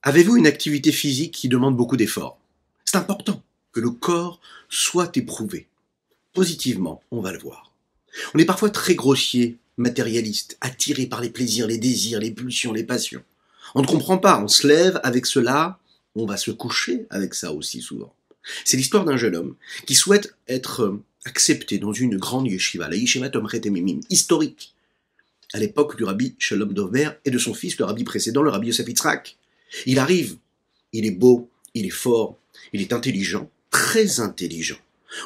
Avez-vous une activité physique qui demande beaucoup d'efforts? C'est important que le corps soit éprouvé. Positivement, on va le voir. On est parfois très grossier, matérialiste, attiré par les plaisirs, les désirs, les pulsions, les passions. On ne comprend pas, on se lève avec cela, on va se coucher avec ça aussi souvent. C'est l'histoire d'un jeune homme qui souhaite être accepté dans une grande yeshiva, la Yeshivat Omret Emimim, historique, à l'époque du rabbi Shalom Dovber et de son fils, le rabbi précédent, le rabbi Yosef Yitzhak. Il arrive, il est beau, il est fort, il est intelligent, très intelligent.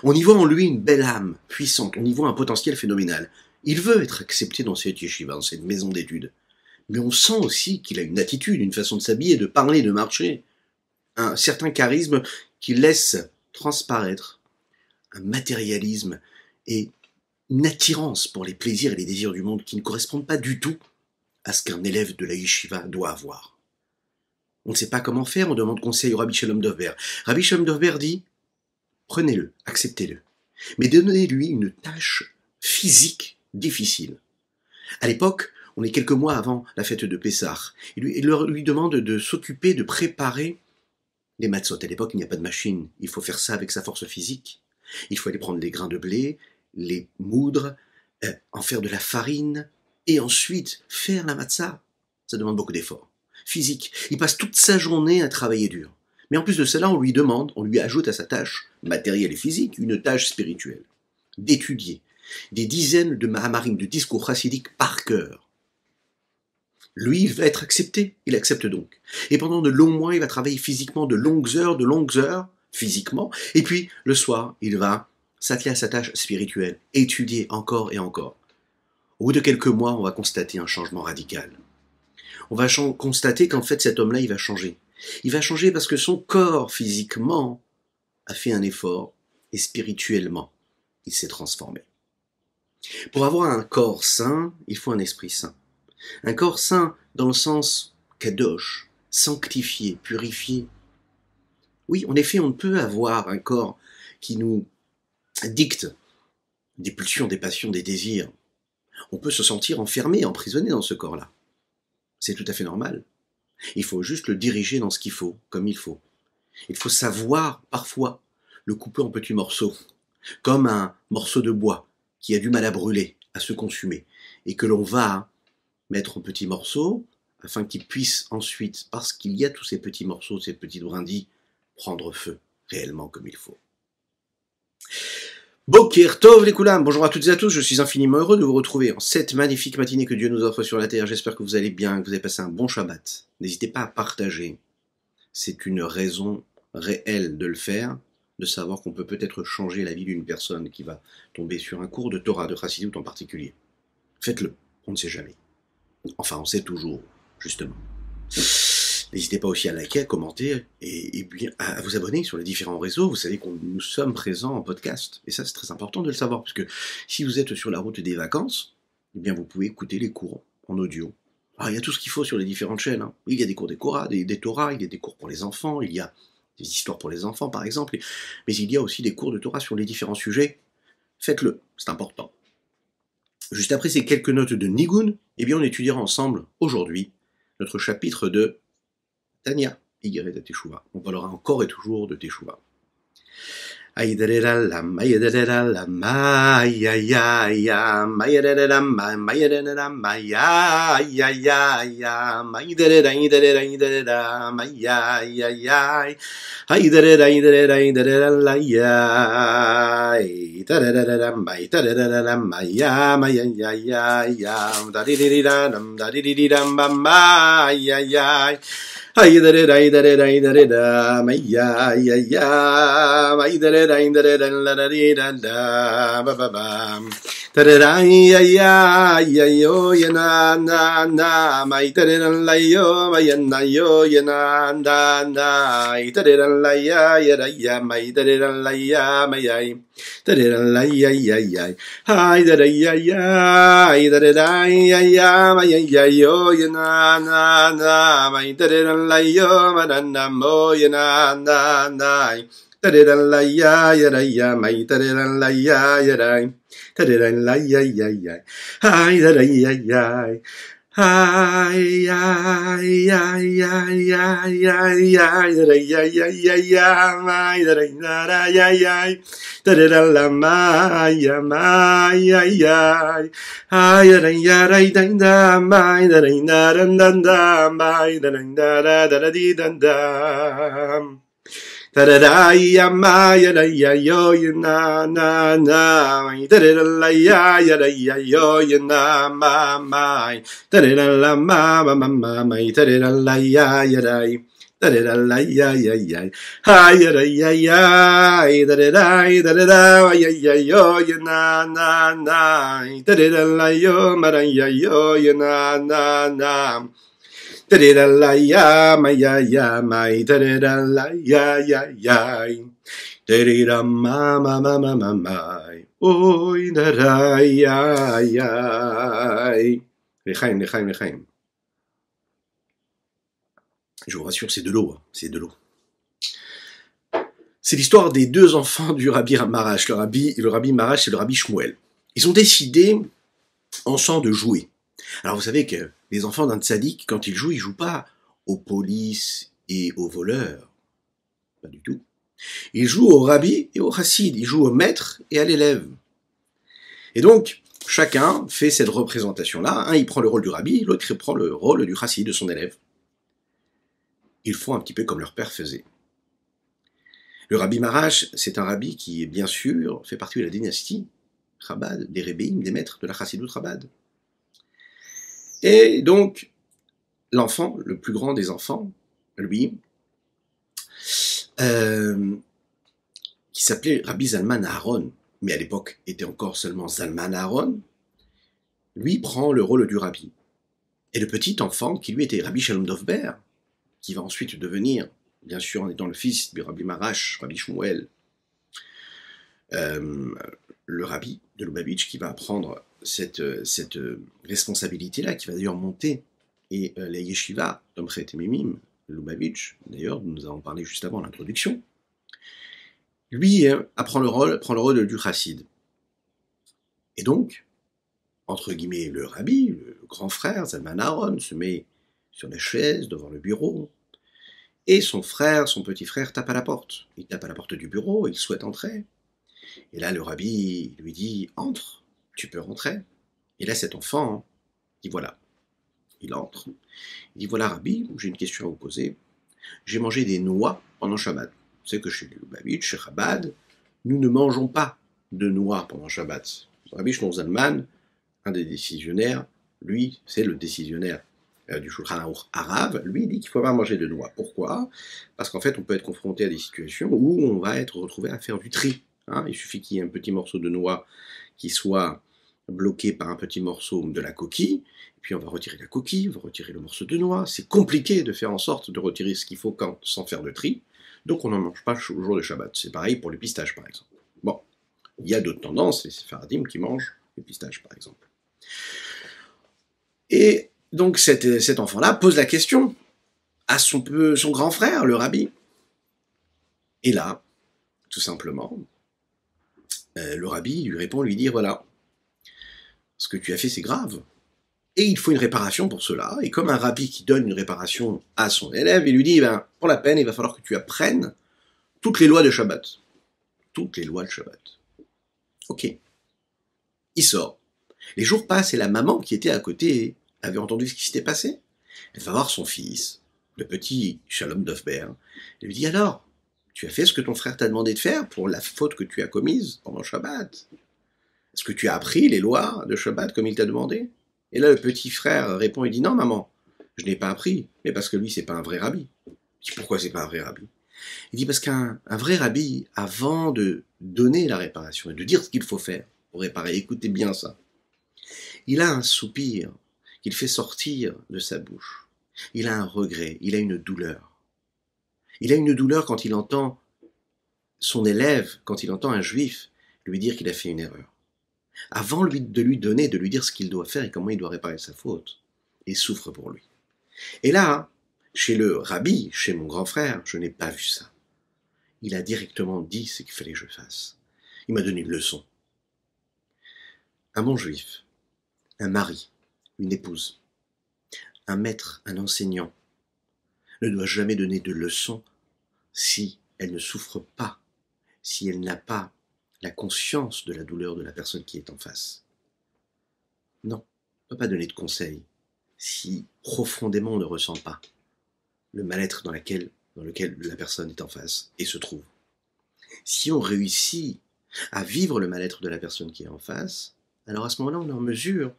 On y voit en lui une belle âme puissante, on y voit un potentiel phénoménal. Il veut être accepté dans cette yeshiva, dans cette maison d'études. Mais on sent aussi qu'il a une attitude, une façon de s'habiller, de parler, de marcher. Un certain charisme qui laisse transparaître un matérialisme et une attirance pour les plaisirs et les désirs du monde qui ne correspondent pas du tout à ce qu'un élève de la yeshiva doit avoir. On ne sait pas comment faire, on demande conseil au Rabbi Shalom Dovber. Rabbi Shalom Dovber dit, prenez-le, acceptez-le, mais donnez-lui une tâche physique difficile. À l'époque, on est quelques mois avant la fête de Pessah. Il lui demande de s'occuper, de préparer les matzot. À l'époque, il n'y a pas de machine. Il faut faire ça avec sa force physique. Il faut aller prendre les grains de blé, les moudre, en faire de la farine, et ensuite faire la matzah. Ça demande beaucoup d'efforts physiques. Il passe toute sa journée à travailler dur. Mais en plus de cela, on lui ajoute à sa tâche matérielle et physique, une tâche spirituelle. D'étudier des dizaines de mahamarim, de discours chassidiques par cœur. Lui, il va être accepté, il accepte donc. Et pendant de longs mois, il va travailler physiquement de longues heures, physiquement. Et puis, le soir, il va s'atteler à sa tâche spirituelle, étudier encore et encore. Au bout de quelques mois, on va constater un changement radical. On va constater qu'en fait, cet homme-là, il va changer. Il va changer parce que son corps, physiquement, a fait un effort, et spirituellement, il s'est transformé. Pour avoir un corps sain, il faut un esprit sain. Un corps sain dans le sens kadosh, sanctifié, purifié. Oui, en effet, on ne peut avoir un corps qui nous dicte des pulsions, des passions, des désirs. On peut se sentir enfermé, emprisonné dans ce corps-là. C'est tout à fait normal. Il faut juste le diriger dans ce qu'il faut, comme il faut. Il faut savoir, parfois, le couper en petits morceaux, comme un morceau de bois qui a du mal à brûler, à se consumer, et que l'on va mettre en petits morceaux, afin qu'ils puissent ensuite, parce qu'il y a tous ces petits morceaux, ces petites brindilles, prendre feu, réellement comme il faut. Boker Tov les Koulam, bonjour à toutes et à tous, je suis infiniment heureux de vous retrouver en cette magnifique matinée que Dieu nous offre sur la terre. J'espère que vous allez bien, que vous avez passé un bon Shabbat. N'hésitez pas à partager, c'est une raison réelle de le faire, de savoir qu'on peut peut-être changer la vie d'une personne qui va tomber sur un cours de Torah, de Chassidut en particulier. Faites-le, on ne sait jamais. Enfin, on sait toujours, justement. N'hésitez pas aussi à liker, à commenter et bien à vous abonner sur les différents réseaux. Vous savez que nous sommes présents en podcast. Et ça, c'est très important de le savoir, parce que si vous êtes sur la route des vacances, eh bien, vous pouvez écouter les cours en audio. Alors, il y a tout ce qu'il faut sur les différentes chaînes. Hein. Il y a des cours des Torah, il y a des cours pour les enfants, il y a des histoires pour les enfants, par exemple. Mais il y a aussi des cours de Torah sur les différents sujets. Faites-le, c'est important. Juste après ces quelques notes de Nigun, eh bien, on étudiera ensemble, aujourd'hui, notre chapitre de Tania, Igeret de Teshuvah. On parlera encore et toujours de Teshuvah. Aïdalelalam, aïdalelalam, aïe aïe aïe aïe, aïdalelalam, aïdalelalam, aïe aïe aïe aïe, aïdalelalam, aïe aïe aïe aïe, aïdalelalam, aïe aïe, tadadadam, aïdalelalam, aïe aïe aïe aïe, dadidididam, dadidididam, bam, aïe aïe aïe. Ay dare dare dare dare dare da maya ya ya ay dare dare dare dare da da ba ba ba dare ya ya ya yo ya na na mai dare la yo mai na yo ya na na ay dare la ya mai dare la ya mai ay dare la ya ay dare ya mai ya yo ya na mai dare Layo manana moyana nanai tadiran laya ya mai tadiran laya ya tadiran laya ya hi tadaya Ay, ay, ay, ay, ay, ay, ay, ay, ay, ay, ay, ay, ay, ay, ay, la may, ay, ay, ay, ay, ay, ay, da, may, da, da, da, may, da, da, da, di, da. Ta-da-da-ya, ma-ya-da-ya, yo-ya-na, na-na, ta-da-da-la-ya, ya-da-ya, yo-ya-na, ma-ma, ta-da-da-la, ma-ma-ma-ma, ta-da-da-la-ya, ya-da, ta-da-da-la-ya, ya-ya, ha-ya-da-ya-ya, ta-da-da, ta-da-da, ya-ya, yo-ya-na, na-na, ta-da-da-la-yo, ma-da-ya, yo-ya-na, na-na. Ta-da-da-la-ya, ma-ya-ya, ma, ta-da-da-la-ya-ya-ya, ta-da-da-ma-ma-ma-ma-ma, oi, da-da-ya-ya. L'Echaim, l'Echaim, l'Echaim. Je vous rassure, c'est de l'eau, c'est de l'eau. C'est l'histoire des deux enfants du Rabbi Marash. Le Rabbi Marash et le Rabbi Shmuel. Ils ont décidé ensemble de jouer. Alors vous savez que les enfants d'un tzaddik, quand ils jouent pas aux polices et aux voleurs. Pas du tout. Ils jouent au rabbi et au chassid. Ils jouent au maître et à l'élève. Et donc, chacun fait cette représentation-là. Un, il prend le rôle du rabbi, l'autre, il prend le rôle du chassid, de son élève. Ils font un petit peu comme leur père faisait. Le Rabbi Marash, c'est un rabbi qui, bien sûr, fait partie de la dynastie Chabad, des Rebbeim, des maîtres de la Chassidut Chabad. Et donc, l'enfant, le plus grand des enfants, lui, qui s'appelait Rabbi Zalman Aaron, mais à l'époque était encore seulement Zalman Aaron, lui prend le rôle du rabbi. Et le petit enfant, qui lui était Rabbi Shalom Dovber, qui va ensuite devenir, bien sûr en étant le fils du Rabbi Marash, Rabbi Shmuel, le rabbi de Lubavitch, qui va prendre cette responsabilité-là, qui va d'ailleurs monter, et la yeshiva, Tomchet et Mimim, Lubavitch, d'ailleurs, nous avons parlé juste avant l'introduction, lui prend le rôle du chassid. Et donc, entre guillemets, le rabbi, le grand frère, Zalman Aaron, se met sur la chaise devant le bureau, et son petit frère tape à la porte. Il tape à la porte du bureau, il souhaite entrer. Et là, le rabbi lui dit « Entre, tu peux rentrer ». Et là, cet enfant dit « Voilà ». Il entre. Il dit « Voilà, rabbi, j'ai une question à vous poser. J'ai mangé des noix pendant Shabbat. Vous savez que chez les Lubavitch, chez Chabad, nous ne mangeons pas de noix pendant Shabbat. Rabbi Shlomo Zalman, un des décisionnaires, lui, c'est le décisionnaire du Shulchan Aruch arabe, lui dit qu'il ne faut pas manger de noix. Pourquoi? Parce qu'en fait, on peut être confronté à des situations où on va être retrouvé à faire du tri. Hein, il suffit qu'il y ait un petit morceau de noix qui soit bloqué par un petit morceau de la coquille, et puis on va retirer la coquille, on va retirer le morceau de noix. C'est compliqué de faire en sorte de retirer ce qu'il faut sans faire de tri, donc on n'en mange pas le jour de Shabbat. C'est pareil pour les pistaches, par exemple. Bon, il y a d'autres tendances, les séfaradim qui mangent les pistaches, par exemple. Et donc cet enfant-là pose la question à son grand frère, le rabbi. Et là, tout simplement, le rabbi lui répond, lui dit, voilà, ce que tu as fait, c'est grave. Et il faut une réparation pour cela. Et comme un rabbi qui donne une réparation à son élève, il lui dit, ben, pour la peine, il va falloir que tu apprennes toutes les lois de Shabbat. Toutes les lois de Shabbat. Ok. Il sort. Les jours passent et la maman qui était à côté avait entendu ce qui s'était passé. Elle va voir son fils, le petit Shalom Dovber. Elle lui dit, alors, tu as fait ce que ton frère t'a demandé de faire pour la faute que tu as commise pendant Shabbat? Est-ce que tu as appris les lois de Shabbat comme il t'a demandé? Et là, le petit frère répond, il dit, non, maman, je n'ai pas appris, mais parce que lui, c'est pas un vrai rabbi. Je dis, pourquoi c'est pas un vrai rabbi? Il dit, parce qu'un vrai rabbi, avant de donner la réparation et de dire ce qu'il faut faire pour réparer, écoutez bien ça, il a un soupir qu'il fait sortir de sa bouche. Il a un regret, il a une douleur. Il a une douleur quand il entend son élève, quand il entend un juif lui dire qu'il a fait une erreur. Avant de lui dire ce qu'il doit faire et comment il doit réparer sa faute, il souffre pour lui. Et là, chez le rabbi, chez mon grand frère, je n'ai pas vu ça. Il a directement dit ce qu'il fallait que je fasse. Il m'a donné une leçon. Un bon juif, un mari, une épouse, Un maître, un enseignant, ne doit jamais donner de leçons si elle ne souffre pas, si elle n'a pas la conscience de la douleur de la personne qui est en face. Non, on ne peut pas donner de conseils si profondément on ne ressent pas le mal-être dans lequel la personne est en face et se trouve. Si on réussit à vivre le mal-être de la personne qui est en face, alors à ce moment-là, on est en mesure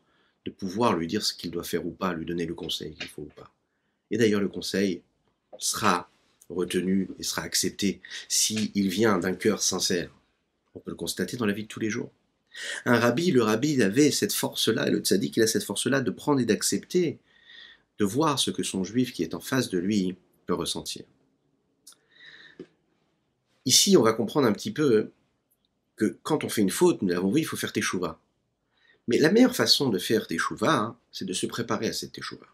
de pouvoir lui dire ce qu'il doit faire ou pas, lui donner le conseil qu'il faut ou pas. Et d'ailleurs, le conseil sera retenu et sera accepté s'il vient d'un cœur sincère. On peut le constater dans la vie de tous les jours. Un rabbi, le rabbi avait cette force-là, et le tzaddik, il a cette force-là de prendre et d'accepter, de voir ce que son juif qui est en face de lui peut ressentir. Ici, on va comprendre un petit peu que quand on fait une faute, nous l'avons vu, il faut faire teshuva. Mais la meilleure façon de faire teshuva, c'est de se préparer à cette teshuva.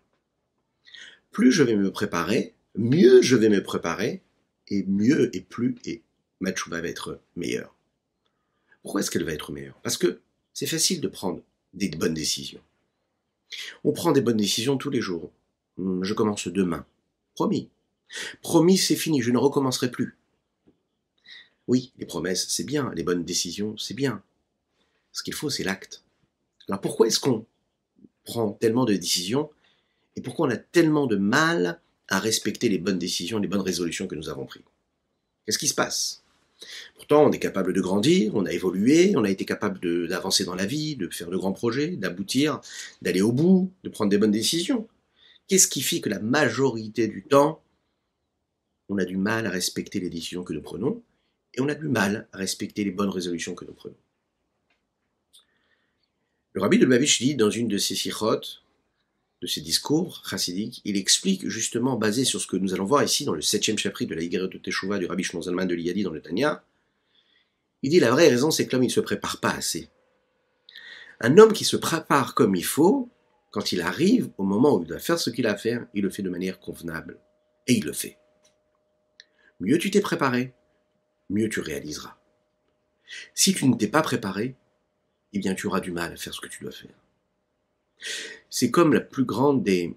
Plus je vais me préparer, mieux je vais me préparer, et mieux et plus, et ma teshuva va être meilleure. Pourquoi est-ce qu'elle va être meilleure? Parce que c'est facile de prendre des bonnes décisions. On prend des bonnes décisions tous les jours. Je commence demain. Promis. Promis, c'est fini, je ne recommencerai plus. Oui, les promesses, c'est bien. Les bonnes décisions, c'est bien. Ce qu'il faut, c'est l'acte. Alors pourquoi est-ce qu'on prend tellement de décisions et pourquoi on a tellement de mal à respecter les bonnes décisions, les bonnes résolutions que nous avons prises? Qu'est-ce qui se passe? Pourtant, on est capable de grandir, on a évolué, on a été capable d'avancer dans la vie, de faire de grands projets, d'aboutir, d'aller au bout, de prendre des bonnes décisions. Qu'est-ce qui fait que la majorité du temps, on a du mal à respecter les décisions que nous prenons et on a du mal à respecter les bonnes résolutions que nous prenons? Le rabbi de Lubavitch dit dans une de ses sikhot, de ses discours chassidiques, il explique justement, basé sur ce que nous allons voir ici dans le 7e chapitre de la Higuerot de Teshuvah du rabbi Shlomo Zalman de Liadi dans le Tanya, il dit la vraie raison c'est que l'homme il ne se prépare pas assez. Un homme qui se prépare comme il faut, quand il arrive au moment où il doit faire ce qu'il a à faire, il le fait de manière convenable. Et il le fait. Mieux tu t'es préparé, mieux tu réaliseras. Si tu ne t'es pas préparé, eh bien tu auras du mal à faire ce que tu dois faire. C'est comme la plus grande des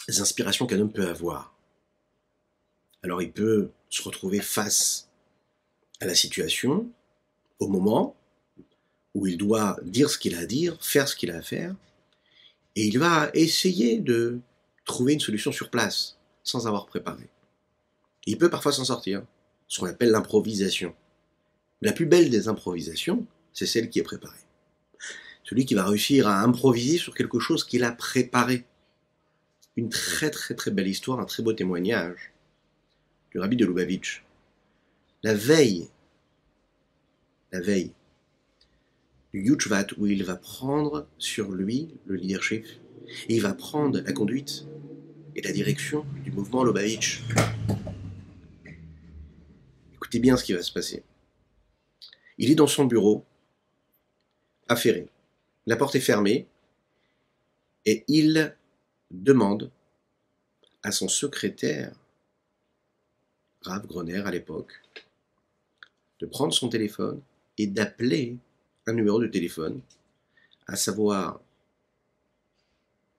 inspirations qu'un homme peut avoir. Alors il peut se retrouver face à la situation, au moment où il doit dire ce qu'il a à dire, faire ce qu'il a à faire, et il va essayer de trouver une solution sur place, sans avoir préparé. Il peut parfois s'en sortir, ce qu'on appelle l'improvisation. La plus belle des improvisations, c'est celle qui est préparée. Celui qui va réussir à improviser sur quelque chose qu'il a préparé. Une très très très belle histoire, un très beau témoignage du rabbi de Lubavitch. La veille du Yud-Shvat, où il va prendre sur lui le leadership, et il va prendre la conduite et la direction du mouvement Lubavitch. Écoutez bien ce qui va se passer. Il est dans son bureau, affairé. La porte est fermée, et il demande à son secrétaire, Rav Groner à l'époque, de prendre son téléphone et d'appeler un numéro de téléphone, à savoir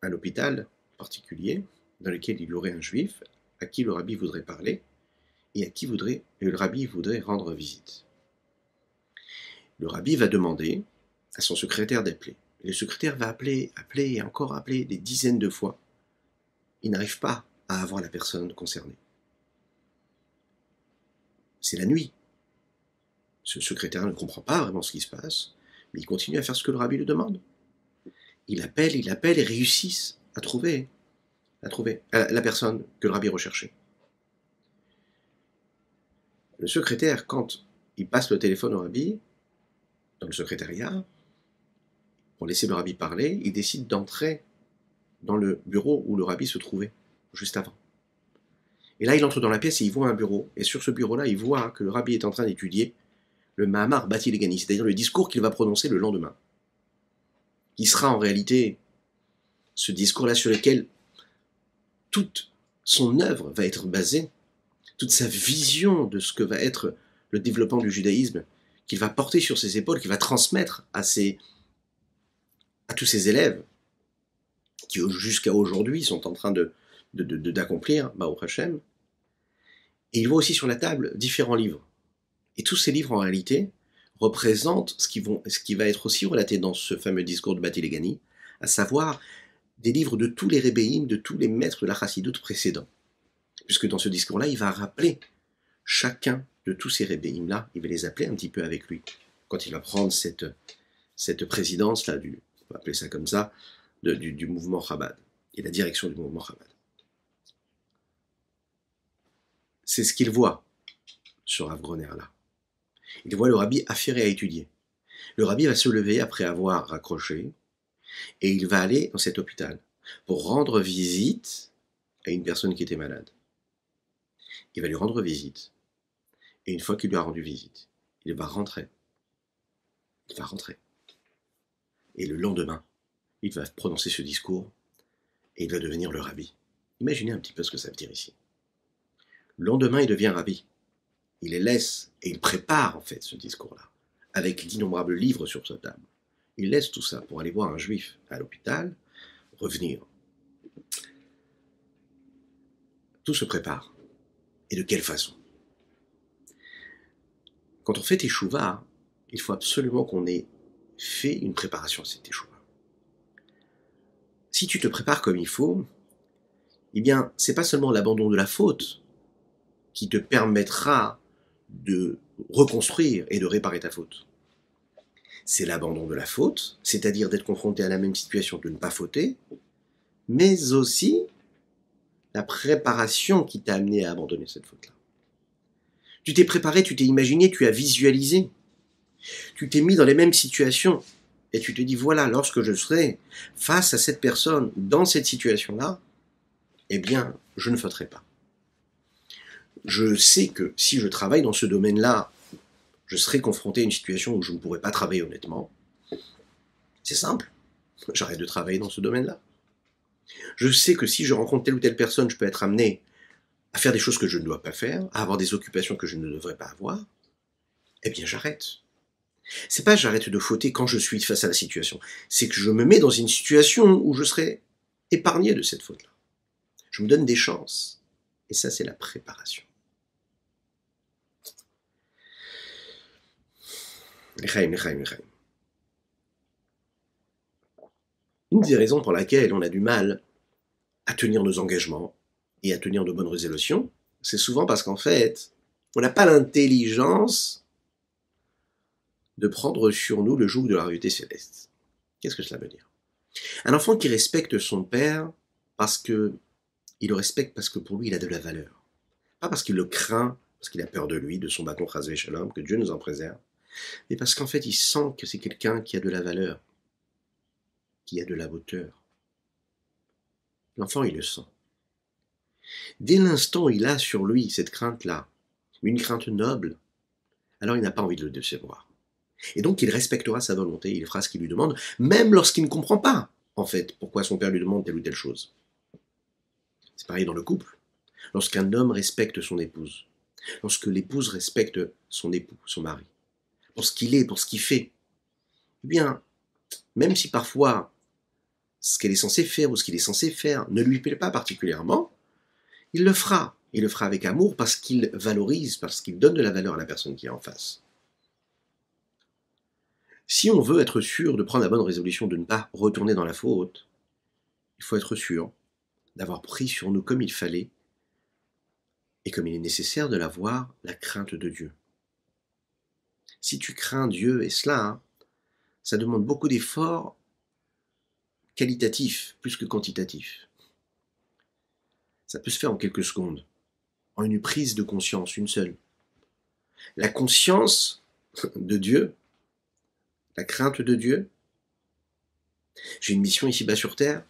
un hôpital particulier dans lequel il y aurait un juif à qui le rabbi voudrait parler et à qui le rabbi voudrait rendre visite. Le rabbi va demander à son secrétaire d'appeler. Le secrétaire va appeler et encore appeler des dizaines de fois. Il n'arrive pas à avoir la personne concernée. C'est la nuit. Ce secrétaire ne comprend pas vraiment ce qui se passe, mais il continue à faire ce que le rabbi lui demande. Il appelle et réussissent à trouver la personne que le rabbi recherchait. Le secrétaire, quand il passe le téléphone au rabbi, dans le secrétariat, pour laisser le rabbi parler, il décide d'entrer dans le bureau où le rabbi se trouvait, juste avant. Et là, il entre dans la pièce et il voit un bureau. Et sur ce bureau-là, il voit que le rabbi est en train d'étudier le Mahamar Bati Legani, c'est-à-dire le discours qu'il va prononcer le lendemain. Qui sera en réalité ce discours-là sur lequel toute son œuvre va être basée, toute sa vision de ce que va être le développement du judaïsme, qu'il va porter sur ses épaules, qu'il va transmettre à tous ses élèves, qui jusqu'à aujourd'hui sont en train d'accomplir, Baruch Hashem. Et il voit aussi sur la table différents livres. Et tous ces livres, en réalité, représentent ce qui va être aussi relaté dans ce fameux discours de Bati Legani, à savoir des livres de tous les rébéim, de tous les maîtres de la chassidoute précédents. Puisque dans ce discours-là, il va rappeler chacun de tous ces rébéim-là, il va les appeler un petit peu avec lui. Quand il va prendre cette présidence-là, on va appeler ça comme ça, du mouvement Chabad, et la direction du mouvement Chabad. C'est ce qu'il voit sur Rav Groner là. Il voit le rabbi affairé à étudier. Le rabbi va se lever après avoir raccroché, et il va aller dans cet hôpital pour rendre visite à une personne qui était malade. Il va lui rendre visite, et une fois qu'il lui a rendu visite, il va rentrer. Il va rentrer. Et le lendemain, il va prononcer ce discours, et il va devenir le rabbi. Imaginez un petit peu ce que ça veut dire ici. Le lendemain, il devient rabbi. Il les laisse, et il prépare en fait ce discours-là, avec d'innombrables livres sur sa table. Il laisse tout ça pour aller voir un juif à l'hôpital, revenir. Tout se prépare. Et de quelle façon? Quand on fait teshuva, il faut absolument qu'on ait fait une préparation à cette teshuva. Si tu te prépares comme il faut, eh bien, c'est pas seulement l'abandon de la faute qui te permettra de reconstruire et de réparer ta faute. C'est l'abandon de la faute, c'est-à-dire d'être confronté à la même situation, de ne pas fauter, mais aussi la préparation qui t'a amené à abandonner cette faute-là. Tu t'es préparé, tu t'es imaginé, tu as visualisé, tu t'es mis dans les mêmes situations, et tu te dis, voilà, lorsque je serai face à cette personne, dans cette situation-là, eh bien, je ne fauterai pas. Je sais que si je travaille dans ce domaine-là, je serai confronté à une situation où je ne pourrai pas travailler honnêtement. C'est simple, j'arrête de travailler dans ce domaine-là. Je sais que si je rencontre telle ou telle personne, je peux être amené à faire des choses que je ne dois pas faire, à avoir des occupations que je ne devrais pas avoir. Eh bien, j'arrête. C'est pas j'arrête de fauter quand je suis face à la situation, c'est que je me mets dans une situation où je serai épargné de cette faute-là. Je me donne des chances. Et ça, c'est la préparation. L'chaim, l'chaim, l'chaim. Une des raisons pour laquelle on a du mal à tenir nos engagements et à tenir de bonnes résolutions, c'est souvent parce qu'en fait, on n'a pas l'intelligence de prendre sur nous le joug de la réalité céleste. Qu'est-ce que cela veut dire? Un enfant qui respecte son père parce que il le respecte parce que pour lui il a de la valeur. Pas parce qu'il le craint, parce qu'il a peur de lui, de son bâton chasvé shalom, que Dieu nous en préserve, mais parce qu'en fait il sent que c'est quelqu'un qui a de la valeur, qui a de la hauteur. L'enfant il le sent. Dès l'instant où il a sur lui cette crainte-là, une crainte noble, alors il n'a pas envie de le décevoir. Et donc il respectera sa volonté, il fera ce qu'il lui demande, même lorsqu'il ne comprend pas, en fait, pourquoi son père lui demande telle ou telle chose. C'est pareil dans le couple. Lorsqu'un homme respecte son épouse, lorsque l'épouse respecte son époux, son mari, pour ce qu'il est, pour ce qu'il fait, eh bien, même si parfois ce qu'elle est censée faire ou ce qu'il est censé faire ne lui plaît pas particulièrement, il le fera. Il le fera avec amour parce qu'il valorise, parce qu'il donne de la valeur à la personne qui est en face. Si on veut être sûr de prendre la bonne résolution de ne pas retourner dans la faute, il faut être sûr d'avoir pris sur nous comme il fallait et comme il est nécessaire de l'avoir, la crainte de Dieu. Si tu crains Dieu, et cela, ça demande beaucoup d'efforts qualitatifs plus que quantitatifs. Ça peut se faire en quelques secondes, en une prise de conscience, une seule. La conscience de Dieu, la crainte de Dieu. J'ai une mission ici-bas sur terre,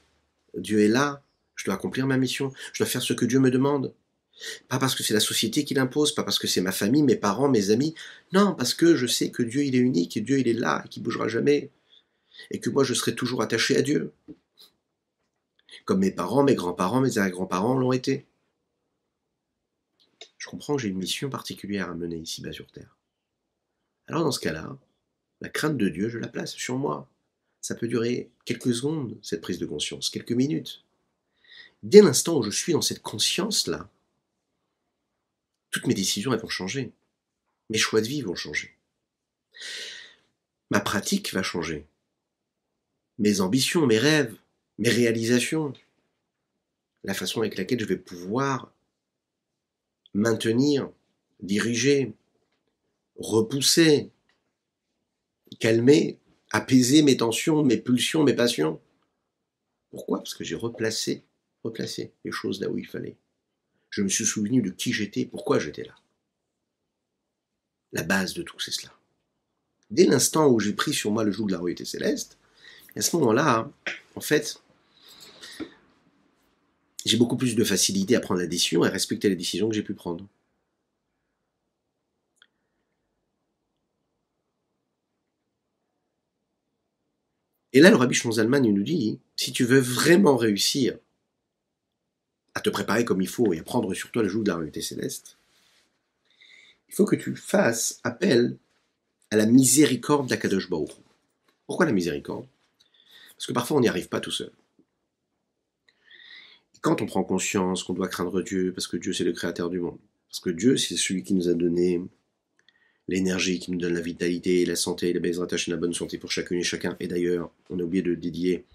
Dieu est là, je dois accomplir ma mission, je dois faire ce que Dieu me demande. Pas parce que c'est la société qui l'impose, pas parce que c'est ma famille, mes parents, mes amis. Non, parce que je sais que Dieu il est unique, et Dieu il est là, et qu'il ne bougera jamais. Et que moi je serai toujours attaché à Dieu. Comme mes parents, mes grands-parents, mes arrière-grands-parents l'ont été. Je comprends que j'ai une mission particulière à mener ici-bas sur terre. Alors dans ce cas-là, la crainte de Dieu, je la place sur moi. ça peut durer quelques secondes, cette prise de conscience, quelques minutes. Dès l'instant où je suis dans cette conscience-là, toutes mes décisions, elles vont changer. Mes choix de vie vont changer. Ma pratique va changer. Mes ambitions, mes rêves, mes réalisations, la façon avec laquelle je vais pouvoir maintenir, diriger, repousser, calmer, apaiser mes tensions, mes pulsions, mes passions. Pourquoi? Parce que j'ai replacé les choses là où il fallait. Je me suis souvenu de qui j'étais, pourquoi j'étais là. La base de tout, c'est cela. Dès l'instant où j'ai pris sur moi le joug de la royauté céleste, à ce moment-là, en fait, j'ai beaucoup plus de facilité à prendre la décision et à respecter les décisions que j'ai pu prendre. Et là, le Rabbi Shlomo Zalman, il nous dit, si tu veux vraiment réussir à te préparer comme il faut et à prendre sur toi le joug de la royauté céleste, il faut que tu fasses appel à la miséricorde d'Akadosh Baruch Hu. Pourquoi la miséricorde? Parce que parfois on n'y arrive pas tout seul. Et quand on prend conscience qu'on doit craindre Dieu, parce que Dieu c'est le créateur du monde, parce que Dieu c'est celui qui nous a donné l'énergie, qui nous donne la vitalité, la santé, la Bezrat Hashem, la bonne santé pour chacune et chacun. Et d'ailleurs, on a oublié de dédier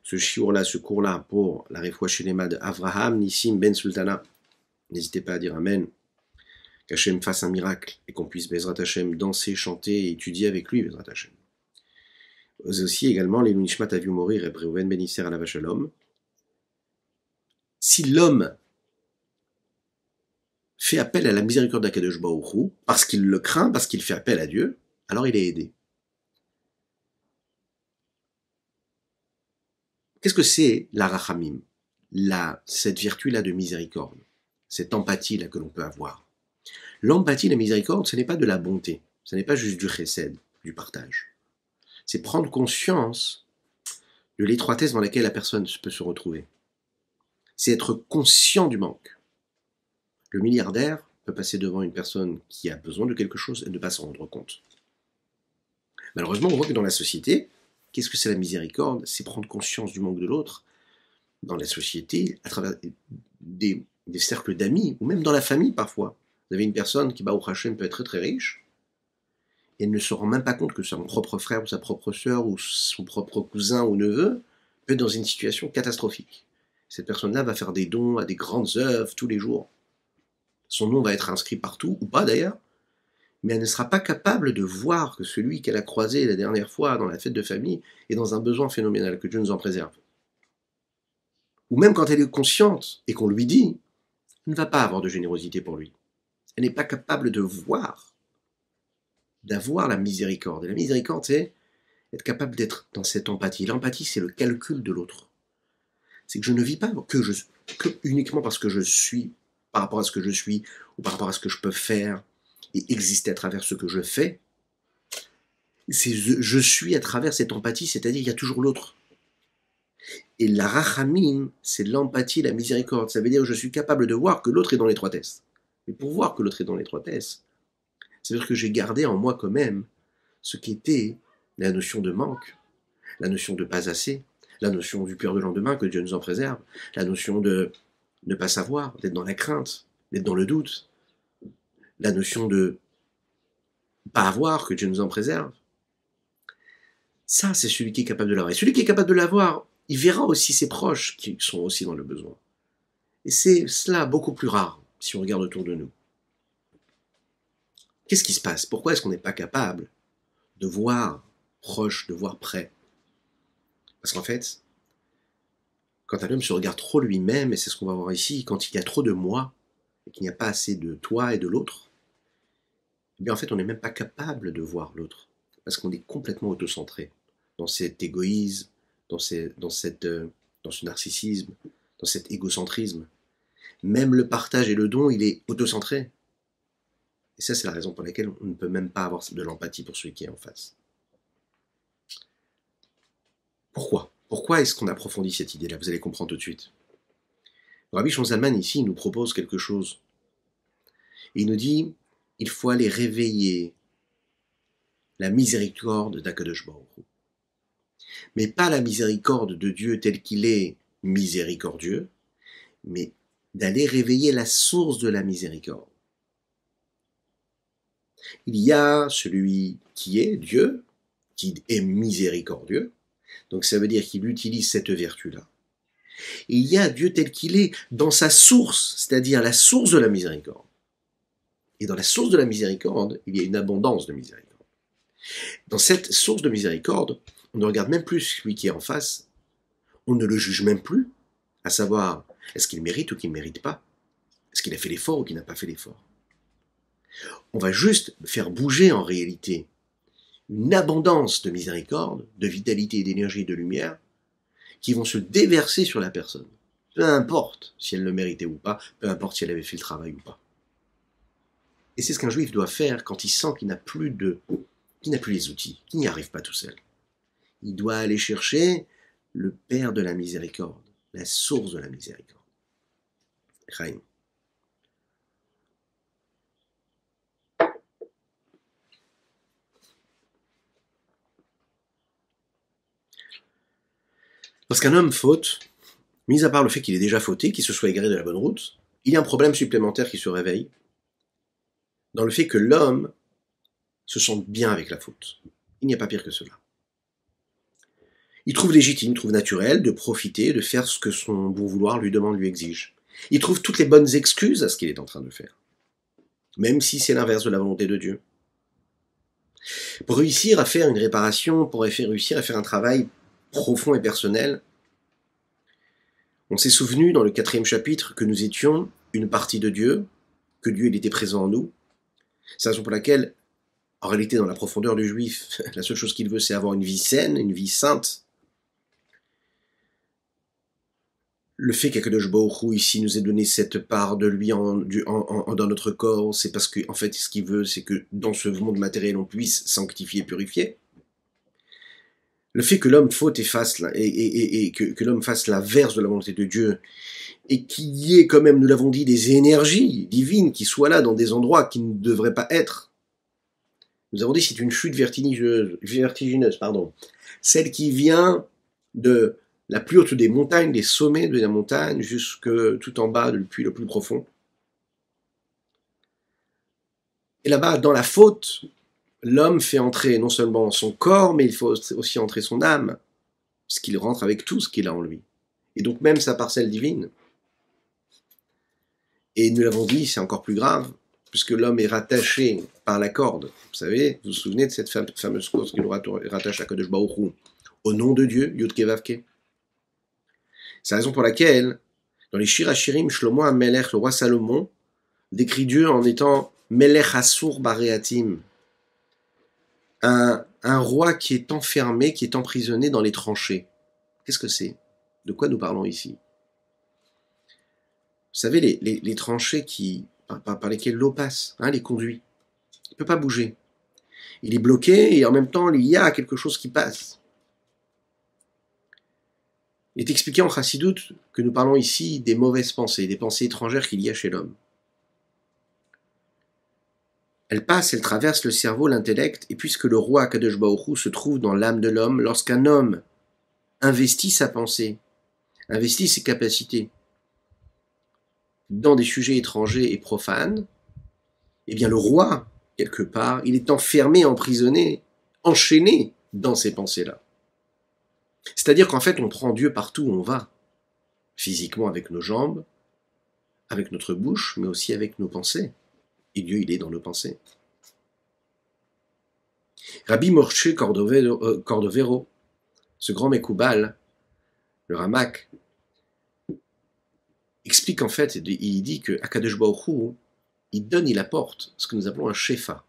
ce shiur-là, ce cours-là, pour la Refoua Shelema de Avraham Nissim Ben Sultana. N'hésitez pas à dire Amen. Qu'Hachem fasse un miracle et qu'on puisse Bezrat Hashem danser, chanter et étudier avec lui, Bezrat Hashem. Aussi également les Nishmat Aviou Morir et Breuven Ben Isser Alav Shalom. Si l'homme fait appel à la miséricorde d'Akadosh Baruch Hu, parce qu'il le craint, parce qu'il fait appel à Dieu, alors il est aidé. Qu'est-ce que c'est la rachamim, cette vertu-là de miséricorde, cette empathie-là que l'on peut avoir? L'empathie, la miséricorde, ce n'est pas de la bonté, ce n'est pas juste du chesed, du partage. C'est prendre conscience de l'étroitesse dans laquelle la personne peut se retrouver. C'est être conscient du manque. Le milliardaire peut passer devant une personne qui a besoin de quelque chose et ne pas s'en rendre compte. Malheureusement, on voit que dans la société, qu'est-ce que c'est la miséricorde? C'est prendre conscience du manque de l'autre dans la société, à travers des cercles d'amis, ou même dans la famille parfois. Vous avez une personne qui, au Hachem, peut être très très riche, et elle ne se rend même pas compte que son propre frère ou sa propre sœur ou son propre cousin ou neveu peut être dans une situation catastrophique. Cette personne-là va faire des dons à des grandes œuvres tous les jours. Son nom va être inscrit partout, ou pas d'ailleurs, mais elle ne sera pas capable de voir que celui qu'elle a croisé la dernière fois dans la fête de famille est dans un besoin phénoménal, que Dieu nous en préserve. Ou même quand elle est consciente et qu'on lui dit, elle ne va pas avoir de générosité pour lui. Elle n'est pas capable de voir, d'avoir la miséricorde. Et la miséricorde, c'est être capable d'être dans cette empathie. L'empathie, c'est le calcul de l'autre. C'est que je ne vis pas que uniquement parce que je suis, par rapport à ce que je suis, ou par rapport à ce que je peux faire, et exister à travers ce que je fais. C'est je suis à travers cette empathie, c'est-à-dire il y a toujours l'autre. Et la rachamim, c'est l'empathie, la miséricorde. Ça veut dire que je suis capable de voir que l'autre est dans l'étroitesse. Mais pour voir que l'autre est dans l'étroitesse, ça veut dire que j'ai gardé en moi quand même ce qui était la notion de manque, la notion de pas assez, la notion du peur de lendemain, que Dieu nous en préserve, la notion de ne pas savoir, d'être dans la crainte, d'être dans le doute, la notion de pas avoir, que Dieu nous en préserve. Ça, c'est celui qui est capable de l'avoir. Et celui qui est capable de l'avoir, il verra aussi ses proches qui sont aussi dans le besoin. Et c'est cela beaucoup plus rare si on regarde autour de nous. Qu'est-ce qui se passe? Pourquoi est-ce qu'on n'est pas capable de voir proche, de voir près? Parce qu'en fait, quand un homme se regarde trop lui-même, et c'est ce qu'on va voir ici, quand il y a trop de moi, et qu'il n'y a pas assez de toi et de l'autre, eh bien en fait on n'est même pas capable de voir l'autre, parce qu'on est complètement autocentré, dans cet égoïsme, dans ce narcissisme, dans cet égocentrisme. Même le partage et le don, il est autocentré. Et ça, c'est la raison pour laquelle on ne peut même pas avoir de l'empathie pour celui qui est en face. Pourquoi? Pourquoi est-ce qu'on approfondit cette idée-là? Vous allez comprendre tout de suite. Le Rabbi Shlomo Zalman, ici, il nous propose quelque chose. Il nous dit, il faut aller réveiller la miséricorde d'Akadosh Baruch Hu. mais pas la miséricorde de Dieu tel qu'il est miséricordieux, mais d'aller réveiller la source de la miséricorde. Il y a celui qui est Dieu, qui est miséricordieux, donc ça veut dire qu'il utilise cette vertu-là. Et il y a Dieu tel qu'il est dans sa source, c'est-à-dire la source de la miséricorde. Et dans la source de la miséricorde, il y a une abondance de miséricorde. Dans cette source de miséricorde, on ne regarde même plus celui qui est en face, on ne le juge même plus, à savoir, est-ce qu'il mérite ou qu'il ne mérite pas? Est-ce qu'il a fait l'effort ou qu'il n'a pas fait l'effort? On va juste faire bouger en réalité une abondance de miséricorde, de vitalité, d'énergie et de lumière qui vont se déverser sur la personne. Peu importe si elle le méritait ou pas, peu importe si elle avait fait le travail ou pas. Et c'est ce qu'un juif doit faire quand il sent qu'il n'a plus les outils, qu'il n'y arrive pas tout seul. Il doit aller chercher le Père de la miséricorde, la source de la miséricorde. Chaim. Lorsqu'un homme faute, mis à part le fait qu'il ait déjà fauté, qu'il se soit égaré de la bonne route, il y a un problème supplémentaire qui se réveille, dans le fait que l'homme se sente bien avec la faute. Il n'y a pas pire que cela. Il trouve légitime, il trouve naturel de profiter, de faire ce que son bon vouloir lui demande, lui exige. Il trouve toutes les bonnes excuses à ce qu'il est en train de faire, même si c'est l'inverse de la volonté de Dieu. Pour réussir à faire une réparation, pour réussir à faire un travail profond et personnel, on s'est souvenu dans le 4e chapitre que nous étions une partie de Dieu, que Dieu il était présent en nous. C'est la raison pour laquelle, en réalité, dans la profondeur du juif, la seule chose qu'il veut, c'est avoir une vie saine, une vie sainte. Le fait qu'Akadosh Baruch Hu ici nous ait donné cette part de lui dans notre corps, c'est parce qu'en fait, ce qu'il veut, c'est que dans ce monde matériel, on puisse sanctifier, purifier. Le fait que l'homme faute et que l'homme fasse l'inverse de la volonté de Dieu, et qu'il y ait quand même, nous l'avons dit, des énergies divines qui soient là dans des endroits qui ne devraient pas être. Nous avons dit c'est une chute vertigineuse, celle qui vient de la plus haute des montagnes, des sommets de la montagne, jusque tout en bas, depuis le plus profond. Et là-bas, dans la faute, l'homme fait entrer non seulement son corps, mais il faut aussi entrer son âme, puisqu'il rentre avec tout ce qu'il a en lui. Et donc même sa parcelle divine. Et nous l'avons dit, c'est encore plus grave, puisque l'homme est rattaché par la corde. Vous savez, vous vous souvenez de cette fameuse corde qui nous rattache à Kadosh Baruch Hu, au nom de Dieu, Yud-Ke Vav-Ke. C'est la raison pour laquelle, dans les Shir HaShirim, Shlomo HaMelech, le roi Salomon, décrit Dieu en étant Melech Asur Bareatim, un roi qui est enfermé, qui est emprisonné dans les tranchées. Qu'est-ce que c'est? De quoi nous parlons ici? Vous savez, les tranchées par lesquelles l'eau passe, les conduits. Il ne peut pas bouger. Il est bloqué et en même temps, il y a quelque chose qui passe. Il est expliqué en Chassidoute que nous parlons ici des mauvaises pensées, des pensées étrangères qu'il y a chez l'homme. Elles passent, elles traversent le cerveau, l'intellect, et puisque le roi Kadosh Baruch Hu se trouve dans l'âme de l'homme, lorsqu'un homme investit sa pensée, investit ses capacités dans des sujets étrangers et profanes, eh bien le roi, quelque part, il est enfermé, emprisonné, enchaîné dans ces pensées-là. C'est-à-dire qu'en fait, on prend Dieu partout où on va, physiquement avec nos jambes, avec notre bouche, mais aussi avec nos pensées. Et Dieu, il est dans nos pensées. Rabbi Moshe Cordovero, ce grand Mekoubal, le Ramak, explique en fait, il dit que Akadosh Baruch Hu, il apporte ce que nous appelons un shefa,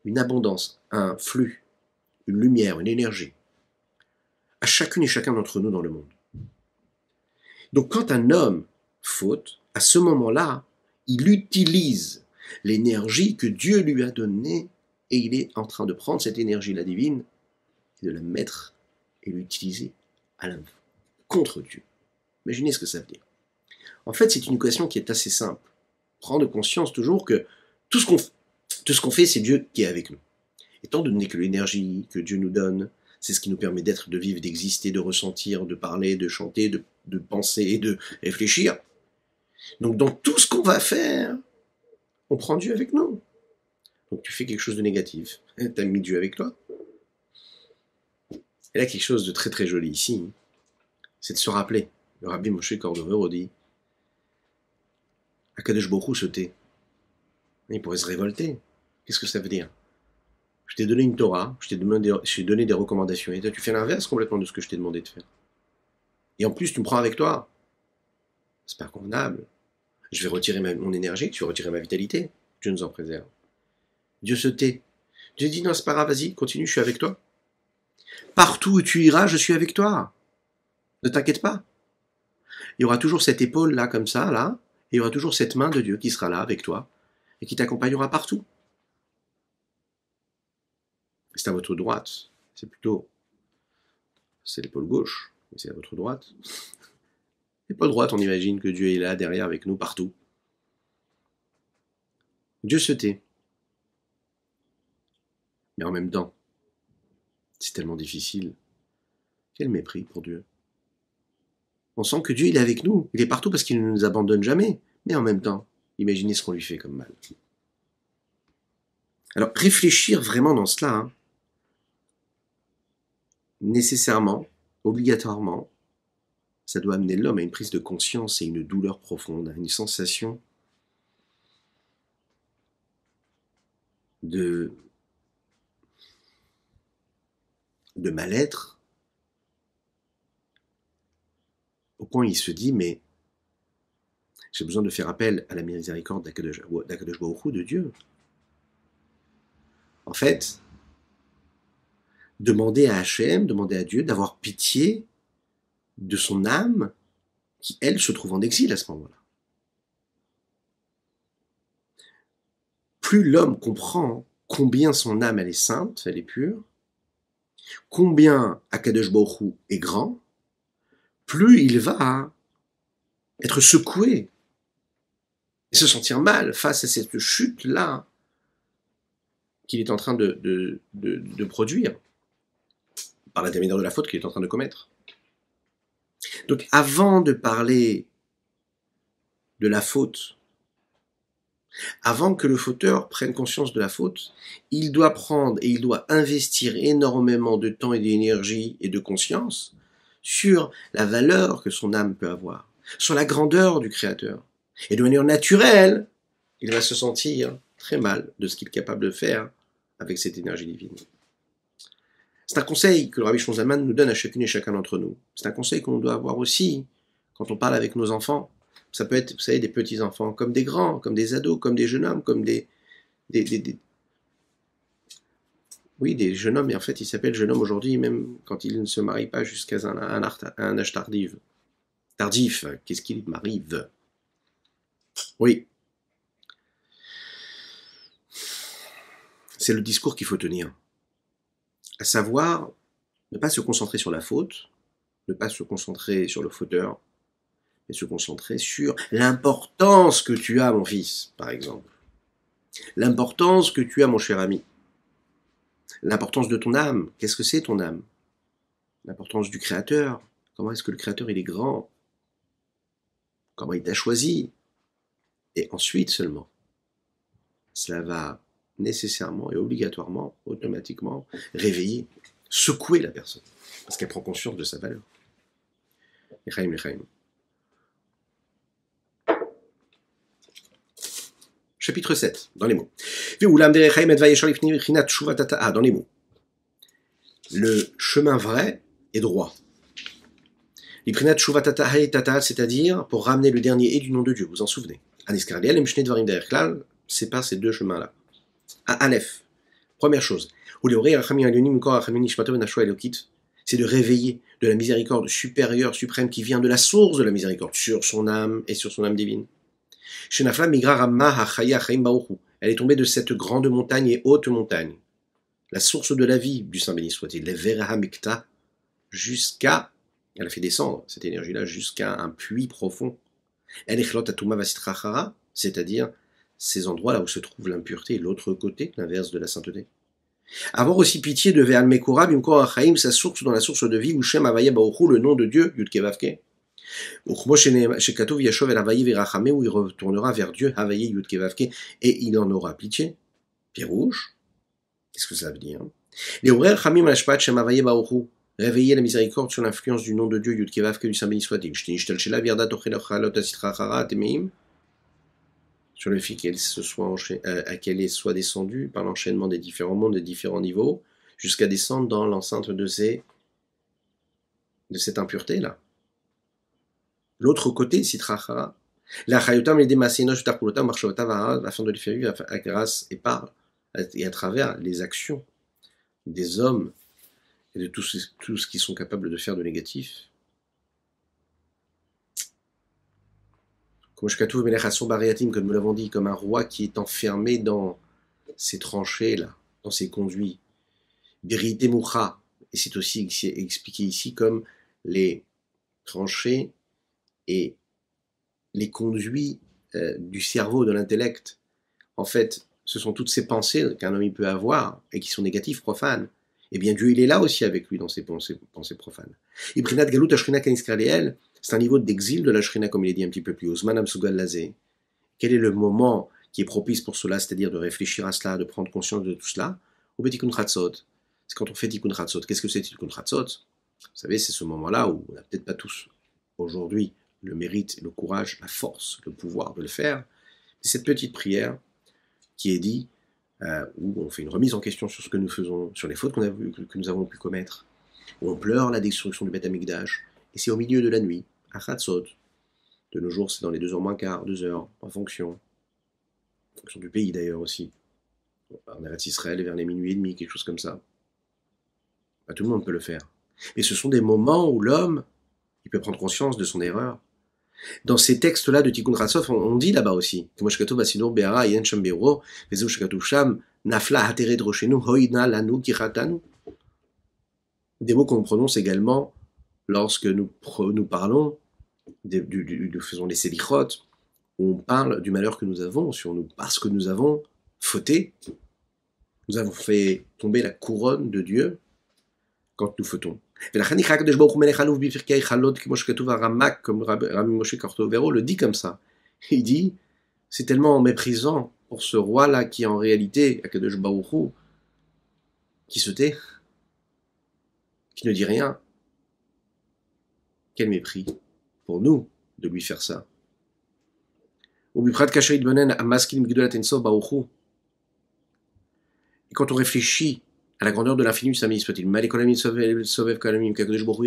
une abondance, un flux, une lumière, une énergie, à chacune et chacun d'entre nous dans le monde. Donc quand un homme faute, à ce moment-là, il utilise l'énergie que Dieu lui a donnée et il est en train de prendre cette énergie-là divine et de la mettre et l'utiliser contre Dieu. Imaginez ce que ça veut dire. En fait, c'est une équation qui est assez simple. Prendre conscience toujours que tout ce qu'on fait, c'est Dieu qui est avec nous. Étant donné que l'énergie que Dieu nous donne, C'est ce qui nous permet d'être, de vivre, d'exister, de ressentir, de parler, de chanter, de penser et de réfléchir. Donc dans tout ce qu'on va faire, on prend Dieu avec nous. Donc tu fais quelque chose de négatif, tu as mis Dieu avec toi. Et là, quelque chose de très très joli ici, c'est de se rappeler. Le Rabbi Moshe Cordovero dit Akadosh Baruch Hu se tait. Il pourrait se révolter. Qu'est-ce que ça veut dire? Je t'ai donné une Torah, je t'ai donné des recommandations, et toi tu fais l'inverse complètement de ce que je t'ai demandé de faire. Et en plus, tu me prends avec toi. C'est pas convenable. Je vais retirer mon énergie, tu vas retirer ma vitalité. Dieu nous en préserve. Dieu se tait. Dieu dit non, c'est pas grave, vas-y, continue, je suis avec toi. Partout où tu iras, je suis avec toi. Ne t'inquiète pas. Il y aura toujours cette épaule là, comme ça, là, et il y aura toujours cette main de Dieu qui sera là avec toi, et qui t'accompagnera partout. C'est à votre droite. C'est l'épaule gauche, mais c'est à votre droite. L'épaule droite, on imagine que Dieu est là, derrière, avec nous, partout. Dieu se tait. Mais en même temps, c'est tellement difficile. Quel mépris pour Dieu. On sent que Dieu, il est avec nous. Il est partout parce qu'il ne nous abandonne jamais. Mais en même temps, imaginez ce qu'on lui fait comme mal. Alors, réfléchir vraiment dans cela, hein, nécessairement, obligatoirement, ça doit amener l'homme à une prise de conscience et une douleur profonde, à une sensation de mal-être, au point où il se dit, mais j'ai besoin de faire appel à la miséricorde d'Akadosh Baruch Hu, de Dieu. En fait, demander à Hachem, demander à Dieu d'avoir pitié de son âme qui, elle, se trouve en exil à ce moment-là. Plus l'homme comprend combien son âme, elle est sainte, elle est pure, combien Akadosh Baruch Hu est grand, plus il va être secoué et se sentir mal face à cette chute-là qu'il est en train de produire, par l'intermédiaire de la faute qu'il est en train de commettre. Donc avant de parler de la faute, avant que le fauteur prenne conscience de la faute, il doit prendre et il doit investir énormément de temps et d'énergie et de conscience sur la valeur que son âme peut avoir, sur la grandeur du Créateur. Et de manière naturelle, il va se sentir très mal de ce qu'il est capable de faire avec cette énergie divine. C'est un conseil que le Rabbi Shlomo Zalman nous donne à chacune et chacun d'entre nous. C'est un conseil qu'on doit avoir aussi quand on parle avec nos enfants. Ça peut être, vous savez, des petits-enfants, comme des grands, comme des ados, comme des jeunes hommes, comme oui, des jeunes hommes, et en fait, ils s'appellent jeunes hommes aujourd'hui, même quand ils ne se marient pas jusqu'à un âge tardif. Tardif, qu'est-ce qu'il m'arrive? Oui. C'est le discours qu'il faut tenir. À savoir, ne pas se concentrer sur la faute, ne pas se concentrer sur le fauteur, mais se concentrer sur l'importance que tu as, mon fils, par exemple. L'importance que tu as, mon cher ami. L'importance de ton âme. Qu'est-ce que c'est ton âme? L'importance du Créateur. Comment est-ce que le Créateur, il est grand? Comment il t'a choisi? Et ensuite seulement, cela va nécessairement et obligatoirement, automatiquement, réveiller, secouer la personne, parce qu'elle prend conscience de sa valeur. L'Echaim, l'Echaim. Chapitre 7, dans les mots. Dans les mots. Le chemin vrai est droit. C'est-à-dire pour ramener le dernier et du nom de Dieu, vous vous en souvenez. C'est par ces deux chemins-là. Aleph, première chose, c'est de réveiller de la miséricorde supérieure, suprême, qui vient de la source de la miséricorde, sur son âme et sur son âme divine. Elle est tombée de cette grande montagne et haute montagne, la source de la vie du Saint béni soit-il, jusqu'à, elle a fait descendre cette énergie-là jusqu'à un puits profond. C'est-à-dire ces endroits là où se trouve l'impureté, l'autre côté, l'inverse de la sainteté. Avoir aussi pitié de Ve'al Mekura, Bimkor Achaim, sa source dans la source de vie, où Shem Havaya Baruchu, le nom de Dieu, Yud Kevavke. Où il retournera vers Dieu, Havaye Yud Kevavke, et il en aura pitié. Pierre rouge, qu'est-ce que ça veut dire? Les Orer Chamim Alashpat Shem Havaye Baruchu, réveiller la miséricorde sur l'influence du nom de Dieu, Yud Kevavke, du Saint béni soit-il. Shtinishtel Shela Virda Tochel Chalot Asitra Chara Temeim, sur le fait qu'elle soit descendue par l'enchaînement des différents mondes, des différents niveaux, jusqu'à descendre dans l'enceinte de cette impureté-là. L'autre côté, Sitrachara, la Chayotam les Demasenosh Tarkulotam Marshavatam, afin de les faire vivre à grâce et par, et à travers les actions des hommes et de tout ce qu'ils sont capables de faire de négatif. Comme nous l'avons dit, comme un roi qui est enfermé dans ses tranchées-là, dans ses conduits. Berite Moucha, et c'est aussi expliqué ici comme les tranchées et les conduits du cerveau, de l'intellect. En fait, ce sont toutes ces pensées qu'un homme peut avoir et qui sont négatives, profanes. Eh bien, Dieu, il est là aussi avec lui dans ses pensées profanes. Ibrinat Galut Ashrina Kaniskraleel, c'est un niveau d'exil de la Shrina, comme il est dit un petit peu plus haut. Zmanam Sugal Lazé. Quel est le moment qui est propice pour cela, c'est-à-dire de réfléchir à cela, de prendre conscience de tout cela? Au Tikun Chatzot. C'est quand on fait Tikun Chatzot. Qu'est-ce que c'est Tikun Chatzot? Vous savez, c'est ce moment-là où on n'a peut-être pas tous aujourd'hui le mérite, le courage, la force, le pouvoir de le faire. C'est cette petite prière qui est dit, où on fait une remise en question sur ce que nous faisons, sur les fautes que nous avons pu commettre, où on pleure la destruction du Beth Amikdash, et c'est au milieu de la nuit, à Chatzot. De nos jours, c'est dans les 2h moins quart, 2h, en fonction du pays d'ailleurs aussi. En Eretz Israël, vers les minuit et demi, quelque chose comme ça. Pas tout le monde peut le faire. Mais ce sont des moments où l'homme, il peut prendre conscience de son erreur. Dans ces textes-là de Tikkun Chatzot, on dit là-bas aussi, des mots qu'on prononce également lorsque nous parlons, nous faisons les sélichot, où on parle du malheur que nous avons sur nous, parce que nous avons fauté, nous avons fait tomber la couronne de Dieu quand nous fautons. Comme Rabbi Moshe Kartovero le dit comme ça. Il dit, c'est tellement méprisant pour ce roi-là qui en réalité, Akadosh Baruch Hu, qui se tait, qui ne dit rien. Quel mépris pour nous de lui faire ça. Et quand on réfléchit à la grandeur de l'infini, ça soit-il. Il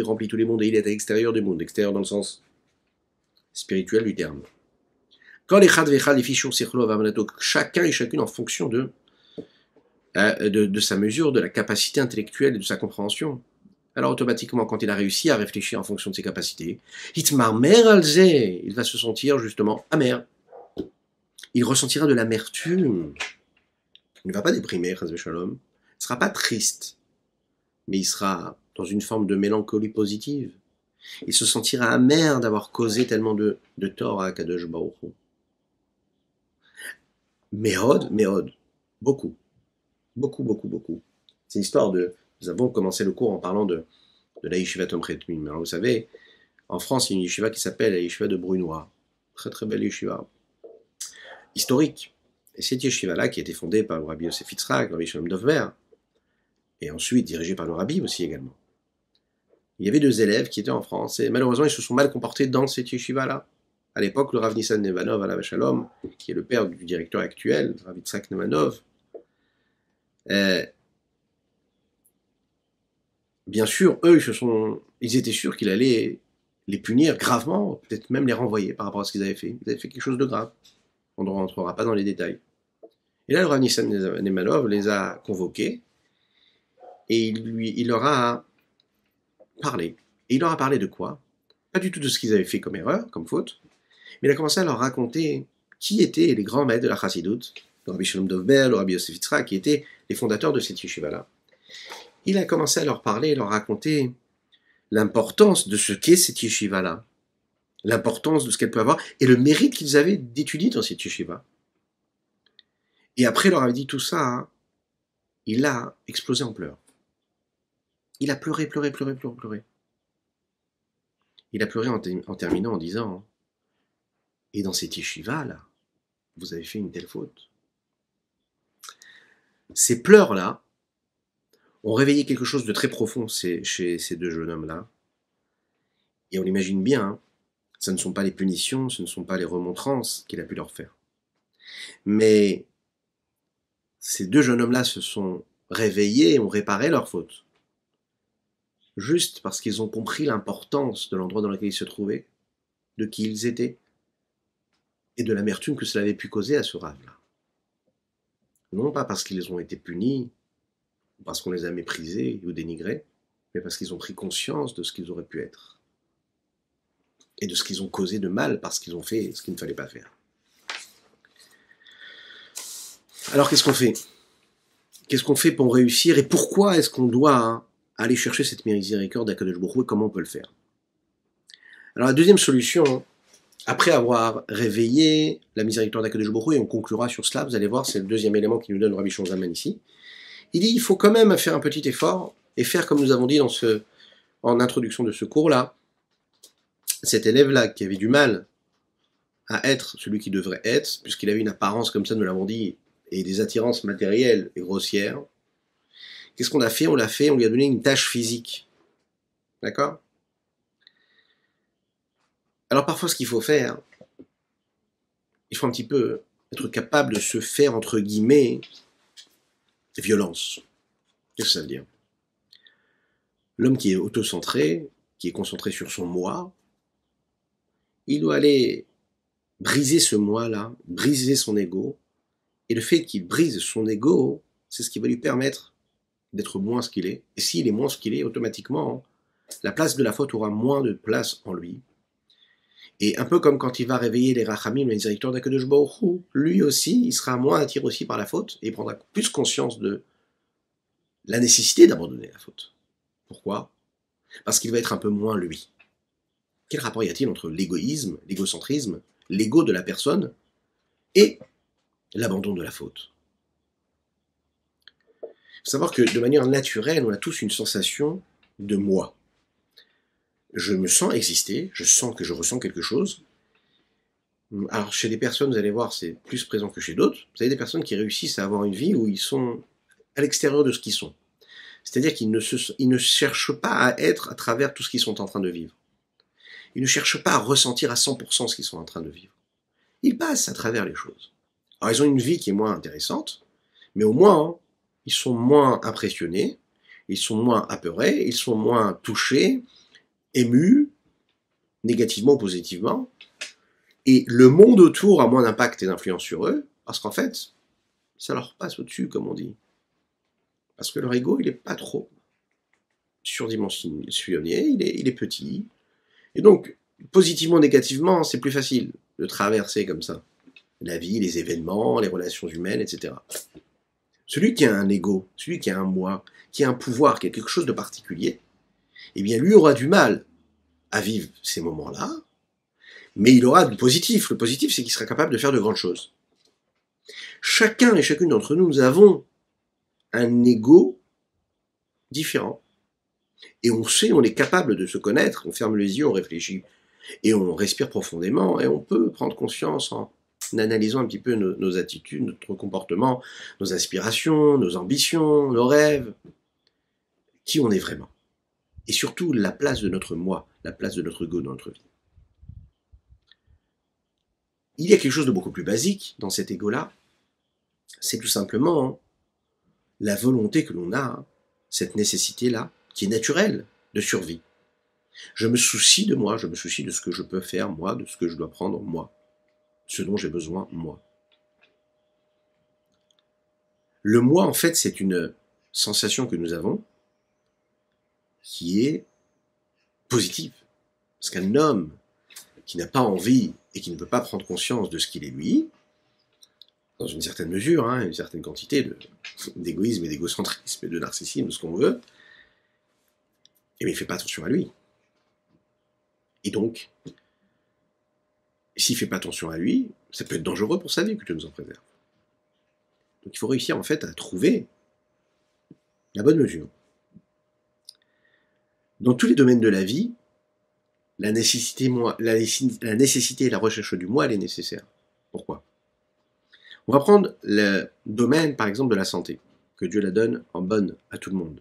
remplit tous les mondes et il est à l'extérieur du monde, extérieur dans le sens spirituel du terme. Chacun et chacune en fonction de sa mesure, de la capacité intellectuelle et de sa compréhension. Alors automatiquement, quand il a réussi à réfléchir en fonction de ses capacités, il va se sentir justement amer. Il ressentira de l'amertume. Il ne va pas déprimer, Chas v'Shalom. Il ne sera pas triste, mais il sera dans une forme de mélancolie positive. Il se sentira amer d'avoir causé tellement de tort à Kadosh Baruch Hu. Méhod, beaucoup. C'est l'histoire de... Nous avons commencé le cours en parlant de la Yeshiva Tom Chetmim. Alors vous savez, en France, il y a une Yeshiva qui s'appelle la Yeshiva de Brunois. Très très belle Yeshiva. Historique. Et cette Yeshiva-là, qui a été fondée par le Rabbi Yosef Yitzhak, le Rabbi Shalom Dovber, et ensuite dirigée par le Rabbi aussi également. Il y avait 2 élèves qui étaient en France, et malheureusement, ils se sont mal comportés dans cette Yeshiva-là. À l'époque, le Rav Nissan Nevanov, alav Shalom, qui est le père du directeur actuel, Rav Yitzhak Nevanov, bien sûr, eux, ils étaient sûrs qu'il allait les punir gravement, peut-être même les renvoyer par rapport à ce qu'ils avaient fait. Ils avaient fait quelque chose de grave. On ne rentrera pas dans les détails. Et là, le Rav Nissan Nemanov les a convoqués et il leur a parlé. Et il leur a parlé de quoi? Pas du tout de ce qu'ils avaient fait comme erreur, comme faute, mais il a commencé à leur raconter qui étaient les grands maîtres de la Chassidut, le Rabbi Shalom Dovber, le Rabbi Yosef Yitzhak, qui étaient les fondateurs de cette yeshiva-là. Il a commencé à leur parler, leur raconter l'importance de ce qu'est cette yeshiva-là, l'importance de ce qu'elle peut avoir, et le mérite qu'ils avaient d'étudier dans cette yeshiva. Et après, il leur avait dit tout ça, il a explosé en pleurs. Il a pleuré, pleuré, pleuré, pleuré, pleuré. Il a pleuré en terminant en disant « Et dans cette yeshiva, là, vous avez fait une telle faute. » Ces pleurs-là ont réveillé quelque chose de très profond chez ces deux jeunes hommes-là. Et on imagine bien, hein, ce ne sont pas les punitions, ce ne sont pas les remontrances qu'il a pu leur faire. Mais ces deux jeunes hommes-là se sont réveillés et ont réparé leur faute. Juste parce qu'ils ont compris l'importance de l'endroit dans lequel ils se trouvaient, de qui ils étaient, et de l'amertume que cela avait pu causer à ce rave-là. Non pas parce qu'ils ont été punis, ou parce qu'on les a méprisés ou dénigrés, mais parce qu'ils ont pris conscience de ce qu'ils auraient pu être. Et de ce qu'ils ont causé de mal parce qu'ils ont fait ce qu'il ne fallait pas faire. Alors qu'est-ce qu'on fait? Qu'est-ce qu'on fait pour réussir? Et pourquoi est-ce qu'on doit aller chercher cette miséricorde d'Akadosh Baruch Hu et comment on peut le faire? Alors la deuxième solution, après avoir réveillé la miséricorde d'Akadosh Baruch Hu, et on conclura sur cela, vous allez voir, c'est le deuxième élément qui nous donne Rabbi Shimon Zalman ici, il dit il faut quand même faire un petit effort et faire comme nous avons dit en introduction de ce cours-là, cet élève-là qui avait du mal à être celui qui devrait être, puisqu'il avait une apparence comme ça, nous l'avons dit, et des attirances matérielles et grossières, qu'est-ce qu'on a fait? On lui a donné une tâche physique. D'accord? Alors parfois ce qu'il faut faire, il faut un petit peu être capable de se faire, entre guillemets, violence. Qu'est-ce que ça veut dire? L'homme qui est autocentré, qui est concentré sur son moi, il doit aller briser ce moi-là, briser son ego, et le fait qu'il brise son ego, c'est ce qui va lui permettre d'être moins ce qu'il est. Et s'il est moins ce qu'il est, automatiquement, la place de la faute aura moins de place en lui. Et un peu comme quand il va réveiller les Rachamim, les miséricorde d'Akadosh Baruch Hu, lui aussi, il sera moins attiré aussi par la faute, et il prendra plus conscience de la nécessité d'abandonner la faute. Pourquoi? Parce qu'il va être un peu moins lui. Quel rapport y a-t-il entre l'égoïsme, l'égocentrisme, l'ego de la personne, et l'abandon de la faute? Il faut savoir que de manière naturelle, on a tous une sensation de moi. Je me sens exister, je sens que je ressens quelque chose. Alors chez des personnes, vous allez voir, c'est plus présent que chez d'autres. Vous avez des personnes qui réussissent à avoir une vie où ils sont à l'extérieur de ce qu'ils sont. C'est-à-dire qu'ils ne cherchent pas à être à travers tout ce qu'ils sont en train de vivre. Ils ne cherchent pas à ressentir à 100% ce qu'ils sont en train de vivre. Ils passent à travers les choses. Alors ils ont une vie qui est moins intéressante, mais au moins, ils sont moins impressionnés, ils sont moins apeurés, ils sont moins touchés, émus, négativement ou positivement, et le monde autour a moins d'impact et d'influence sur eux, parce qu'en fait, ça leur passe au-dessus, comme on dit. Parce que leur ego, il n'est pas trop surdimensionné, il est petit. Et donc, positivement, négativement, c'est plus facile de traverser comme ça la vie, les événements, les relations humaines, etc. Celui qui a un ego, celui qui a un moi, qui a un pouvoir, qui a quelque chose de particulier, eh bien, lui aura du mal à vivre ces moments-là, mais il aura du positif. Le positif, c'est qu'il sera capable de faire de grandes choses. Chacun et chacune d'entre nous, nous avons un ego différent. Et on sait, on est capable de se connaître, on ferme les yeux, on réfléchit, et on respire profondément, et on peut prendre conscience en analysant un petit peu nos attitudes, notre comportement, nos aspirations, nos ambitions, nos rêves, qui on est vraiment. Et surtout, la place de notre moi, la place de notre ego dans notre vie. Il y a quelque chose de beaucoup plus basique dans cet ego-là, c'est tout simplement la volonté que l'on a, cette nécessité-là, qui est naturelle, de survie. Je me soucie de moi, je me soucie de ce que je peux faire, moi, de ce que je dois prendre, moi, ce dont j'ai besoin, moi. Le moi, en fait, c'est une sensation que nous avons qui est positive. Parce qu'un homme qui n'a pas envie et qui ne peut pas prendre conscience de ce qu'il est lui, dans une certaine mesure, une certaine quantité d'égoïsme et d'égocentrisme et de narcissisme, ce qu'on veut, et bien il ne fait pas attention à lui. Et donc, s'il ne fait pas attention à lui, ça peut être dangereux pour sa vie, que Dieu nous en préserve. Donc il faut réussir en fait à trouver La bonne mesure. Dans tous les domaines de la vie, la nécessité et la recherche du moi, elle est nécessaire. Pourquoi? On va prendre le domaine, par exemple, de la santé, que Dieu la donne en bonne à tout le monde.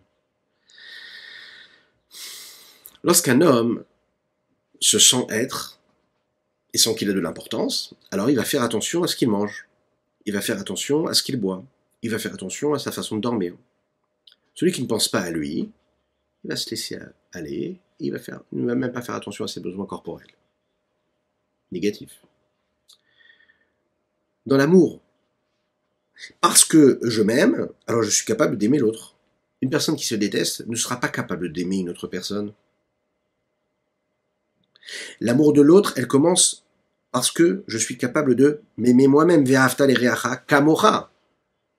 Lorsqu'un homme se sent être, et sent qu'il a de l'importance, alors il va faire attention à ce qu'il mange, il va faire attention à ce qu'il boit, il va faire attention à sa façon de dormir. Celui qui ne pense pas à lui, il va se laisser aller, il ne va même pas faire attention à ses besoins corporels. Négatif. Dans l'amour, parce que je m'aime, alors je suis capable d'aimer l'autre. Une personne qui se déteste ne sera pas capable d'aimer une autre personne. L'amour de l'autre, elle commence parce que je suis capable de m'aimer moi-même. Ve'ahavta l'ereacha kamocha.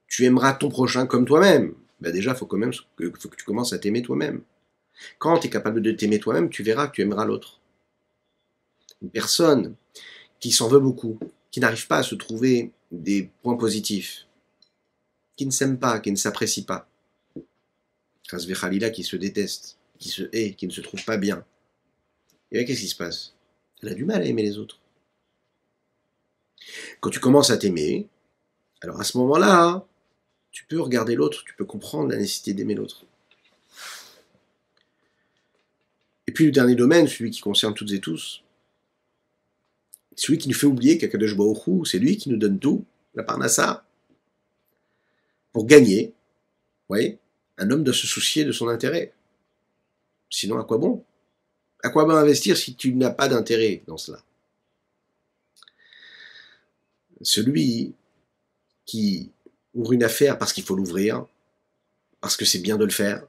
Tu aimeras ton prochain comme toi-même. Ben déjà, faut que tu commences à t'aimer toi-même. Quand tu es capable de t'aimer toi-même, tu verras que tu aimeras l'autre. Une personne qui s'en veut beaucoup, qui n'arrive pas à se trouver des points positifs, qui ne s'aime pas, qui ne s'apprécie pas, qui se déteste, qui se hait, qui ne se trouve pas bien, et bien qu'est-ce qui se passe? Elle a du mal à aimer les autres. Quand tu commences à t'aimer, alors à ce moment-là, tu peux regarder l'autre, tu peux comprendre la nécessité d'aimer l'autre. Et puis le dernier domaine, celui qui concerne toutes et tous, celui qui nous fait oublier qu'Akadosh Baruch Hu, c'est lui qui nous donne tout, la parnassa, pour gagner. Vous voyez, un homme doit se soucier de son intérêt. Sinon, à quoi bon? À quoi bon investir si tu n'as pas d'intérêt dans cela? Celui qui ouvre une affaire parce qu'il faut l'ouvrir, parce que c'est bien de le faire,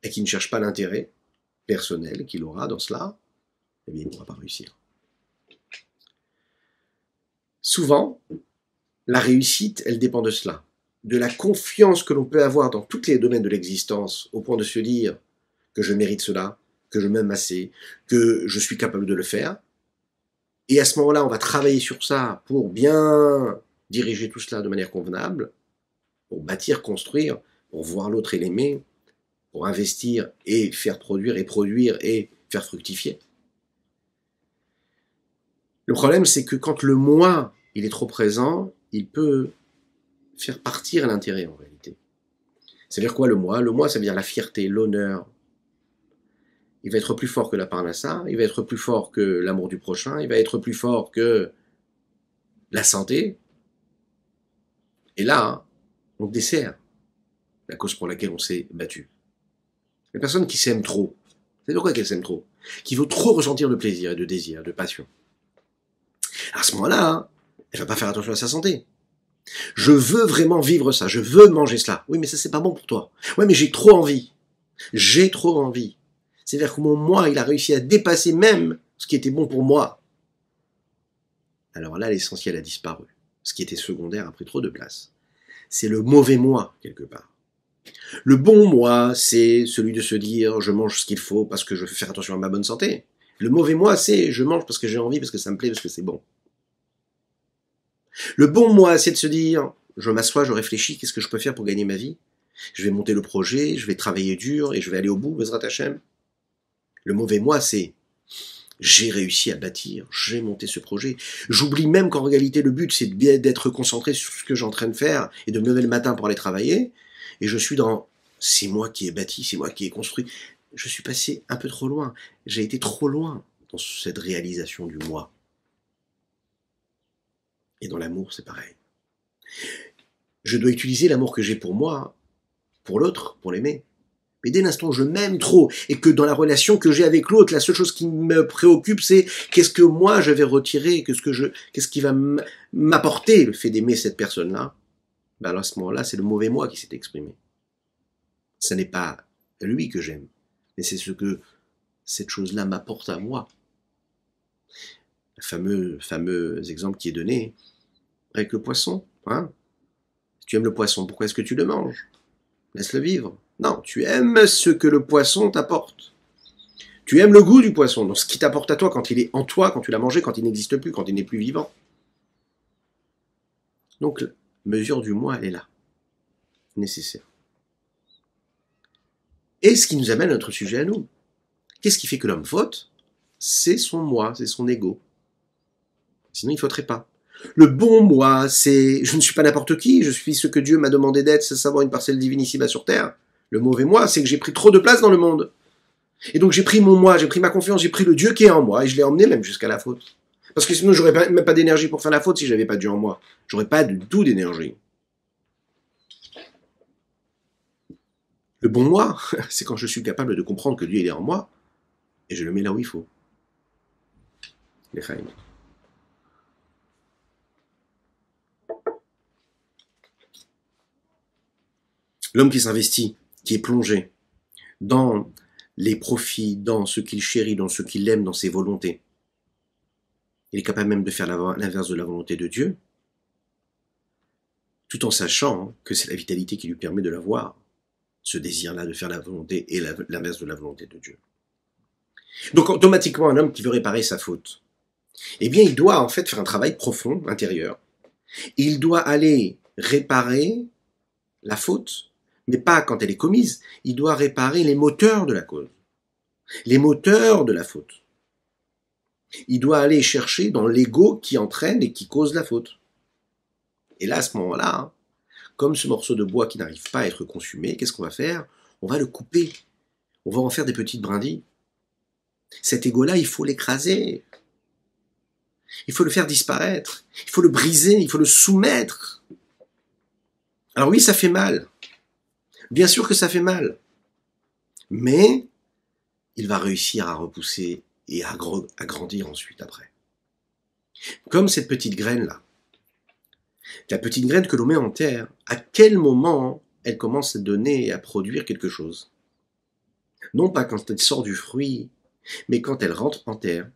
et qui ne cherche pas l'intérêt personnel qu'il aura dans cela, eh bien, il ne pourra pas réussir. Souvent, la réussite, elle dépend de cela, de la confiance que l'on peut avoir dans tous les domaines de l'existence, au point de se dire que je mérite cela, que je m'aime assez, que je suis capable de le faire. Et à ce moment-là, on va travailler sur ça pour bien diriger tout cela de manière convenable, pour bâtir, construire, pour voir l'autre et l'aimer, pour investir et faire produire et faire fructifier. Le problème, c'est que quand le moi, il est trop présent, il peut faire partir l'intérêt en réalité. C'est-à-dire quoi le moi? Le moi, ça veut dire la fierté, l'honneur. Il va être plus fort que la parnassa, il va être plus fort que l'amour du prochain, il va être plus fort que la santé. Et là, on dessert la cause pour laquelle on s'est battu. La personne qui s'aime trop, c'est pourquoi qu'elle s'aime trop? Qui veut trop ressentir de plaisir et de désir, de passion. À ce moment-là, elle va pas faire attention à sa santé. Je veux vraiment vivre ça, je veux manger cela. Oui, mais ça, c'est pas bon pour toi. Ouais, mais j'ai trop envie. J'ai trop envie. C'est-à-dire que mon moi, il a réussi à dépasser même ce qui était bon pour moi. Alors là, l'essentiel a disparu. Ce qui était secondaire a pris trop de place. C'est le mauvais moi, quelque part. Le bon moi, c'est celui de se dire, je mange ce qu'il faut parce que je veux faire attention à ma bonne santé. Le mauvais moi, c'est je mange parce que j'ai envie, parce que ça me plaît, parce que c'est bon. Le bon moi, c'est de se dire, je m'assois, je réfléchis, qu'est-ce que je peux faire pour gagner ma vie? Je vais monter le projet, je vais travailler dur et je vais aller au bout, Bezrat Hashem. Le mauvais moi, c'est j'ai réussi à bâtir, j'ai monté ce projet. J'oublie même qu'en réalité, le but, c'est d'être concentré sur ce que j'ai en train de faire et de me lever le matin pour aller travailler. Et je suis dans c'est moi qui ai bâti, c'est moi qui ai construit. Je suis passé un peu trop loin. J'ai été trop loin dans cette réalisation du moi. Et dans l'amour, c'est pareil. Je dois utiliser l'amour que j'ai pour moi, pour l'autre, pour l'aimer. Mais dès l'instant où je m'aime trop, et que dans la relation que j'ai avec l'autre, la seule chose qui me préoccupe, c'est qu'est-ce que moi je vais retirer, qu'est-ce qui va m'apporter le fait d'aimer cette personne-là. Ben alors à ce moment-là, c'est le mauvais moi qui s'est exprimé. Ce n'est pas lui que j'aime, mais c'est ce que cette chose-là m'apporte à moi. Le fameux exemple qui est donné avec le poisson. Hein? Si tu aimes le poisson, pourquoi est-ce que tu le manges? Laisse-le vivre. Non, tu aimes ce que le poisson t'apporte. Tu aimes le goût du poisson, donc ce qui t'apporte à toi quand il est en toi, quand tu l'as mangé, quand il n'existe plus, quand il n'est plus vivant. Donc, la mesure du moi, elle est là. Nécessaire. Et ce qui nous amène à notre sujet à nous. Qu'est-ce qui fait que l'homme faute? C'est son moi, c'est son ego. Sinon, il ne fauterait pas. Le bon moi, c'est je ne suis pas n'importe qui, je suis ce que Dieu m'a demandé d'être, c'est savoir une parcelle divine ici-bas sur terre. Le mauvais moi, c'est que j'ai pris trop de place dans le monde. Et donc j'ai pris mon moi, j'ai pris ma confiance, j'ai pris le Dieu qui est en moi, et je l'ai emmené même jusqu'à la faute. Parce que sinon, j'aurais même pas d'énergie pour faire la faute si j'avais pas Dieu en moi. J'aurais pas du tout d'énergie. Le bon moi, c'est quand je suis capable de comprendre que Dieu il est en moi, et je le mets là où il faut. Les Chaim. L'homme qui s'investit, qui est plongé dans les profits, dans ce qu'il chérit, dans ce qu'il aime, dans ses volontés, il est capable même de faire l'inverse de la volonté de Dieu, tout en sachant que c'est la vitalité qui lui permet de l'avoir, ce désir-là de faire la volonté et l'inverse de la volonté de Dieu. Donc automatiquement, un homme qui veut réparer sa faute, eh bien il doit en fait faire un travail profond, intérieur. Il doit aller réparer la faute, mais pas quand elle est commise. Il doit réparer les moteurs de la cause, les moteurs de la faute. Il doit aller chercher dans l'ego qui entraîne et qui cause la faute. Et là, à ce moment-là, comme ce morceau de bois qui n'arrive pas à être consumé, qu'est-ce qu'on va faire? On va le couper. On va en faire des petites brindilles. Cet ego-là, il faut l'écraser. Il faut le faire disparaître. Il faut le briser. Il faut le soumettre. Alors oui, ça fait mal. Bien sûr que ça fait mal. Mais il va réussir à repousser et à grandir ensuite après. Comme cette petite graine-là. La petite graine que l'on met en terre, à quel moment elle commence à donner et à produire quelque chose? Non pas quand elle sort du fruit, mais quand elle rentre en terre,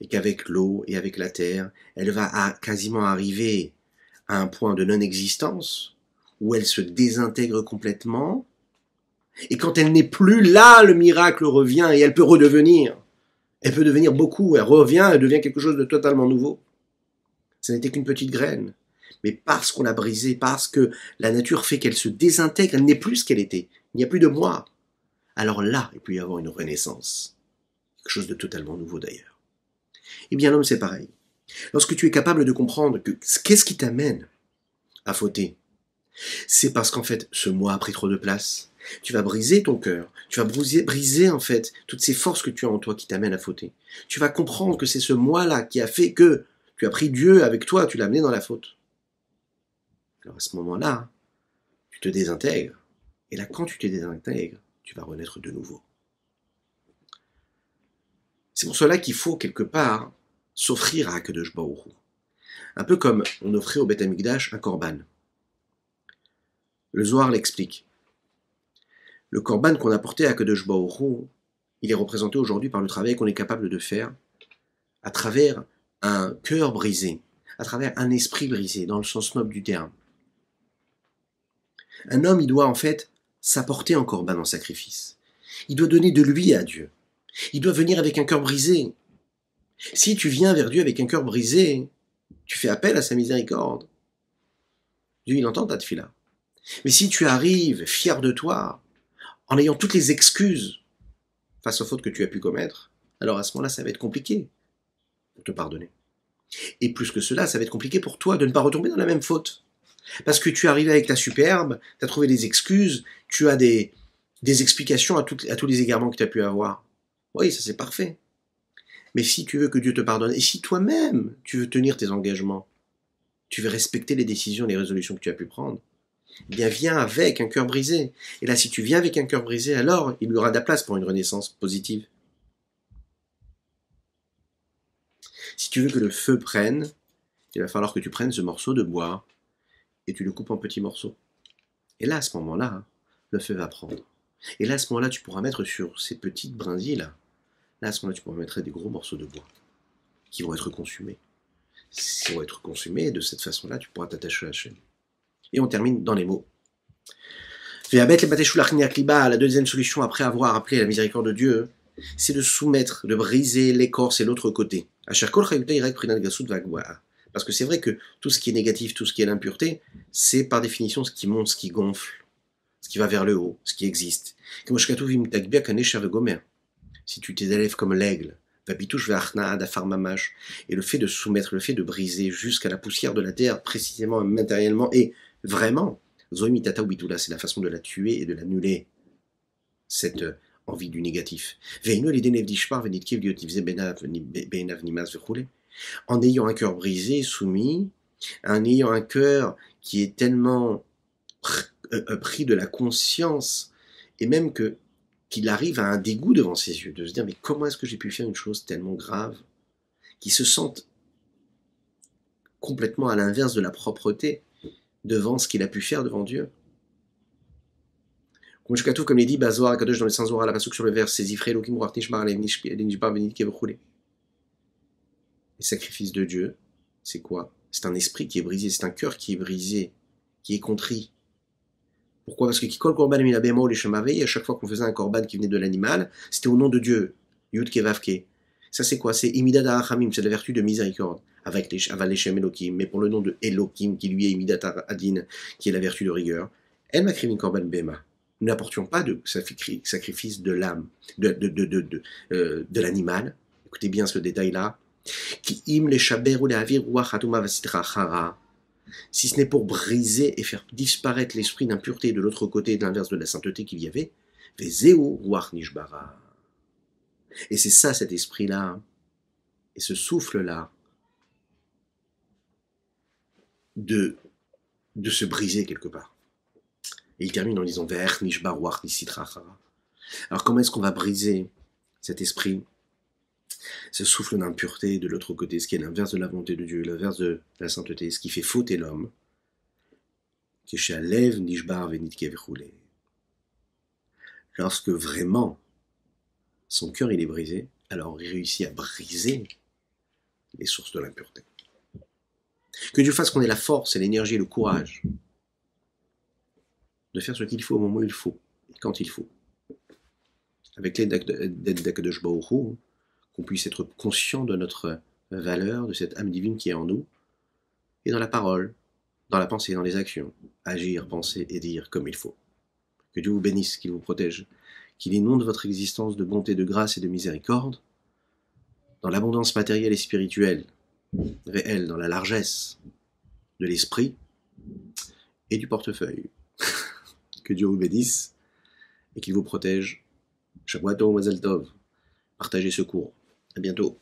et qu'avec l'eau et avec la terre, elle va quasiment arriver à un point de non-existence, où elle se désintègre complètement, et quand elle n'est plus là, le miracle revient, et elle peut redevenir. Elle peut devenir beaucoup, elle revient, elle devient quelque chose de totalement nouveau. Ce n'était qu'une petite graine. Mais parce qu'on l'a brisée, parce que la nature fait qu'elle se désintègre, elle n'est plus ce qu'elle était. Il n'y a plus de moi. Alors là, il peut y avoir une renaissance. Quelque chose de totalement nouveau d'ailleurs. Eh bien l'homme c'est pareil. Lorsque tu es capable de comprendre que qu'est-ce qui t'amène à fauter, c'est parce qu'en fait ce moi a pris trop de place. Tu vas briser ton cœur, tu vas briser en fait toutes ces forces que tu as en toi qui t'amènent à fauter. Tu vas comprendre que c'est ce moi-là qui a fait que tu as pris Dieu avec toi, tu l'as amené dans la faute. Alors à ce moment-là, tu te désintègres. Et là, quand tu te désintègres, tu vas renaître de nouveau. C'est pour cela qu'il faut quelque part s'offrir à Akadosh Baruch Hu. Un peu comme on offrait au Beth Amikdash un korban. Le Zohar l'explique. Le korban qu'on apportait à Akadosh Baruch Hu, il est représenté aujourd'hui par le travail qu'on est capable de faire à travers un cœur brisé, à travers un esprit brisé, dans le sens noble du terme. Un homme, il doit en fait s'apporter en korban en sacrifice. Il doit donner de lui à Dieu. Il doit venir avec un cœur brisé. Si tu viens vers Dieu avec un cœur brisé, tu fais appel à sa miséricorde. Dieu, il entend ta tefila. Mais si tu arrives fier de toi, en ayant toutes les excuses face aux fautes que tu as pu commettre, alors à ce moment-là, ça va être compliqué pour te pardonner. Et plus que cela, ça va être compliqué pour toi de ne pas retomber dans la même faute. Parce que tu es arrivé avec ta superbe, tu as trouvé des excuses, tu as des explications à tous les égarements que tu as pu avoir. Oui, ça c'est parfait. Mais si tu veux que Dieu te pardonne, et si toi-même tu veux tenir tes engagements, tu veux respecter les décisions, les résolutions que tu as pu prendre, eh bien viens avec un cœur brisé. Et là, si tu viens avec un cœur brisé, alors il y aura de la place pour une renaissance positive. Si tu veux que le feu prenne, il va falloir que tu prennes ce morceau de bois et tu le coupes en petits morceaux. Et là, à ce moment-là, le feu va prendre. Et là, à ce moment-là, tu pourras mettre sur ces petites brindilles-là, là, à ce moment-là, tu pourras mettre des gros morceaux de bois qui vont être consumés. S'ils vont être consumés, de cette façon-là, tu pourras t'attacher à la chaîne. Et on termine dans les mots. La deuxième solution après avoir appelé la miséricorde de Dieu, c'est de soumettre, de briser l'écorce et l'autre côté. Parce que c'est vrai que tout ce qui est négatif, tout ce qui est l'impureté, c'est par définition ce qui monte, ce qui qui va vers le haut, ce qui existe. Si tu t'élèves comme l'aigle, et le fait de soumettre, le fait de briser jusqu'à la poussière de la terre, précisément, matériellement, et vraiment, c'est la façon de la tuer et de l'annuler, cette envie du négatif. En ayant un cœur brisé, soumis, en ayant un cœur qui est tellement pris de la conscience, et même qu'il arrive à un dégoût devant ses yeux, de se dire mais comment est-ce que j'ai pu faire une chose tellement grave, qui se sente complètement à l'inverse de la propreté devant ce qu'il a pu faire devant Dieu. Comme il dit Bazoar Kadosh dans le Saint Zohar, la pasuk sur le verset Zifrei Elokim Ruach Nishbar Nishbar Benit Kevrchoulé. Le sacrifice de Dieu, c'est quoi? C'est un esprit qui est brisé, c'est un cœur qui est brisé, qui est contrit. Pourquoi? Parce que Kikol Korban Min Abemo le Shemavei, à chaque fois qu'on faisait un korban qui venait de l'animal, c'était au nom de Dieu. Yud Kevavke. Ça c'est quoi? C'est Imidat Arachamim, c'est la vertu de miséricorde. Avec les Avaleshem Elokim, mais pour le nom de Elokim, qui lui est Imidat Adin, qui est la vertu de rigueur. El Makrivin Korban Bema. Nous n'apportions pas de sacrifice de l'âme, de l'animal. Écoutez bien ce détail-là. Ki im le shaber ou le havir ruach hatuma vasitra chara. Si ce n'est pour briser et faire disparaître l'esprit d'impureté de l'autre côté, de l'inverse de la sainteté qu'il y avait, vezeu ruach nishbara. Et c'est ça, cet esprit-là, et ce souffle-là, de se briser quelque part. Et il termine en disant Ver nishbar ruach nisitra chara. Alors comment est-ce qu'on va briser cet esprit, ce souffle d'impureté de l'autre côté, ce qui est l'inverse de la volonté de Dieu, l'inverse de la sainteté, ce qui fait fauter l'homme, lorsque vraiment son cœur il est brisé, alors il réussit à briser les sources de l'impureté. Que Dieu fasse qu'on ait la force et l'énergie et le courage de faire ce qu'il faut au moment où il faut, et quand il faut. Avec l'aide d'Akadosh Baruch Hu, qu'on puisse être conscient de notre valeur, de cette âme divine qui est en nous, et dans la parole, dans la pensée, dans les actions, agir, penser et dire comme il faut. Que Dieu vous bénisse, qu'il vous protège, qu'il inonde votre existence de bonté, de grâce et de miséricorde, dans l'abondance matérielle et spirituelle, réelle, dans la largesse de l'esprit et du portefeuille. Que Dieu vous bénisse et qu'il vous protège. Shabbat Tov, Mazel Tov. Partagez ce cours. À bientôt.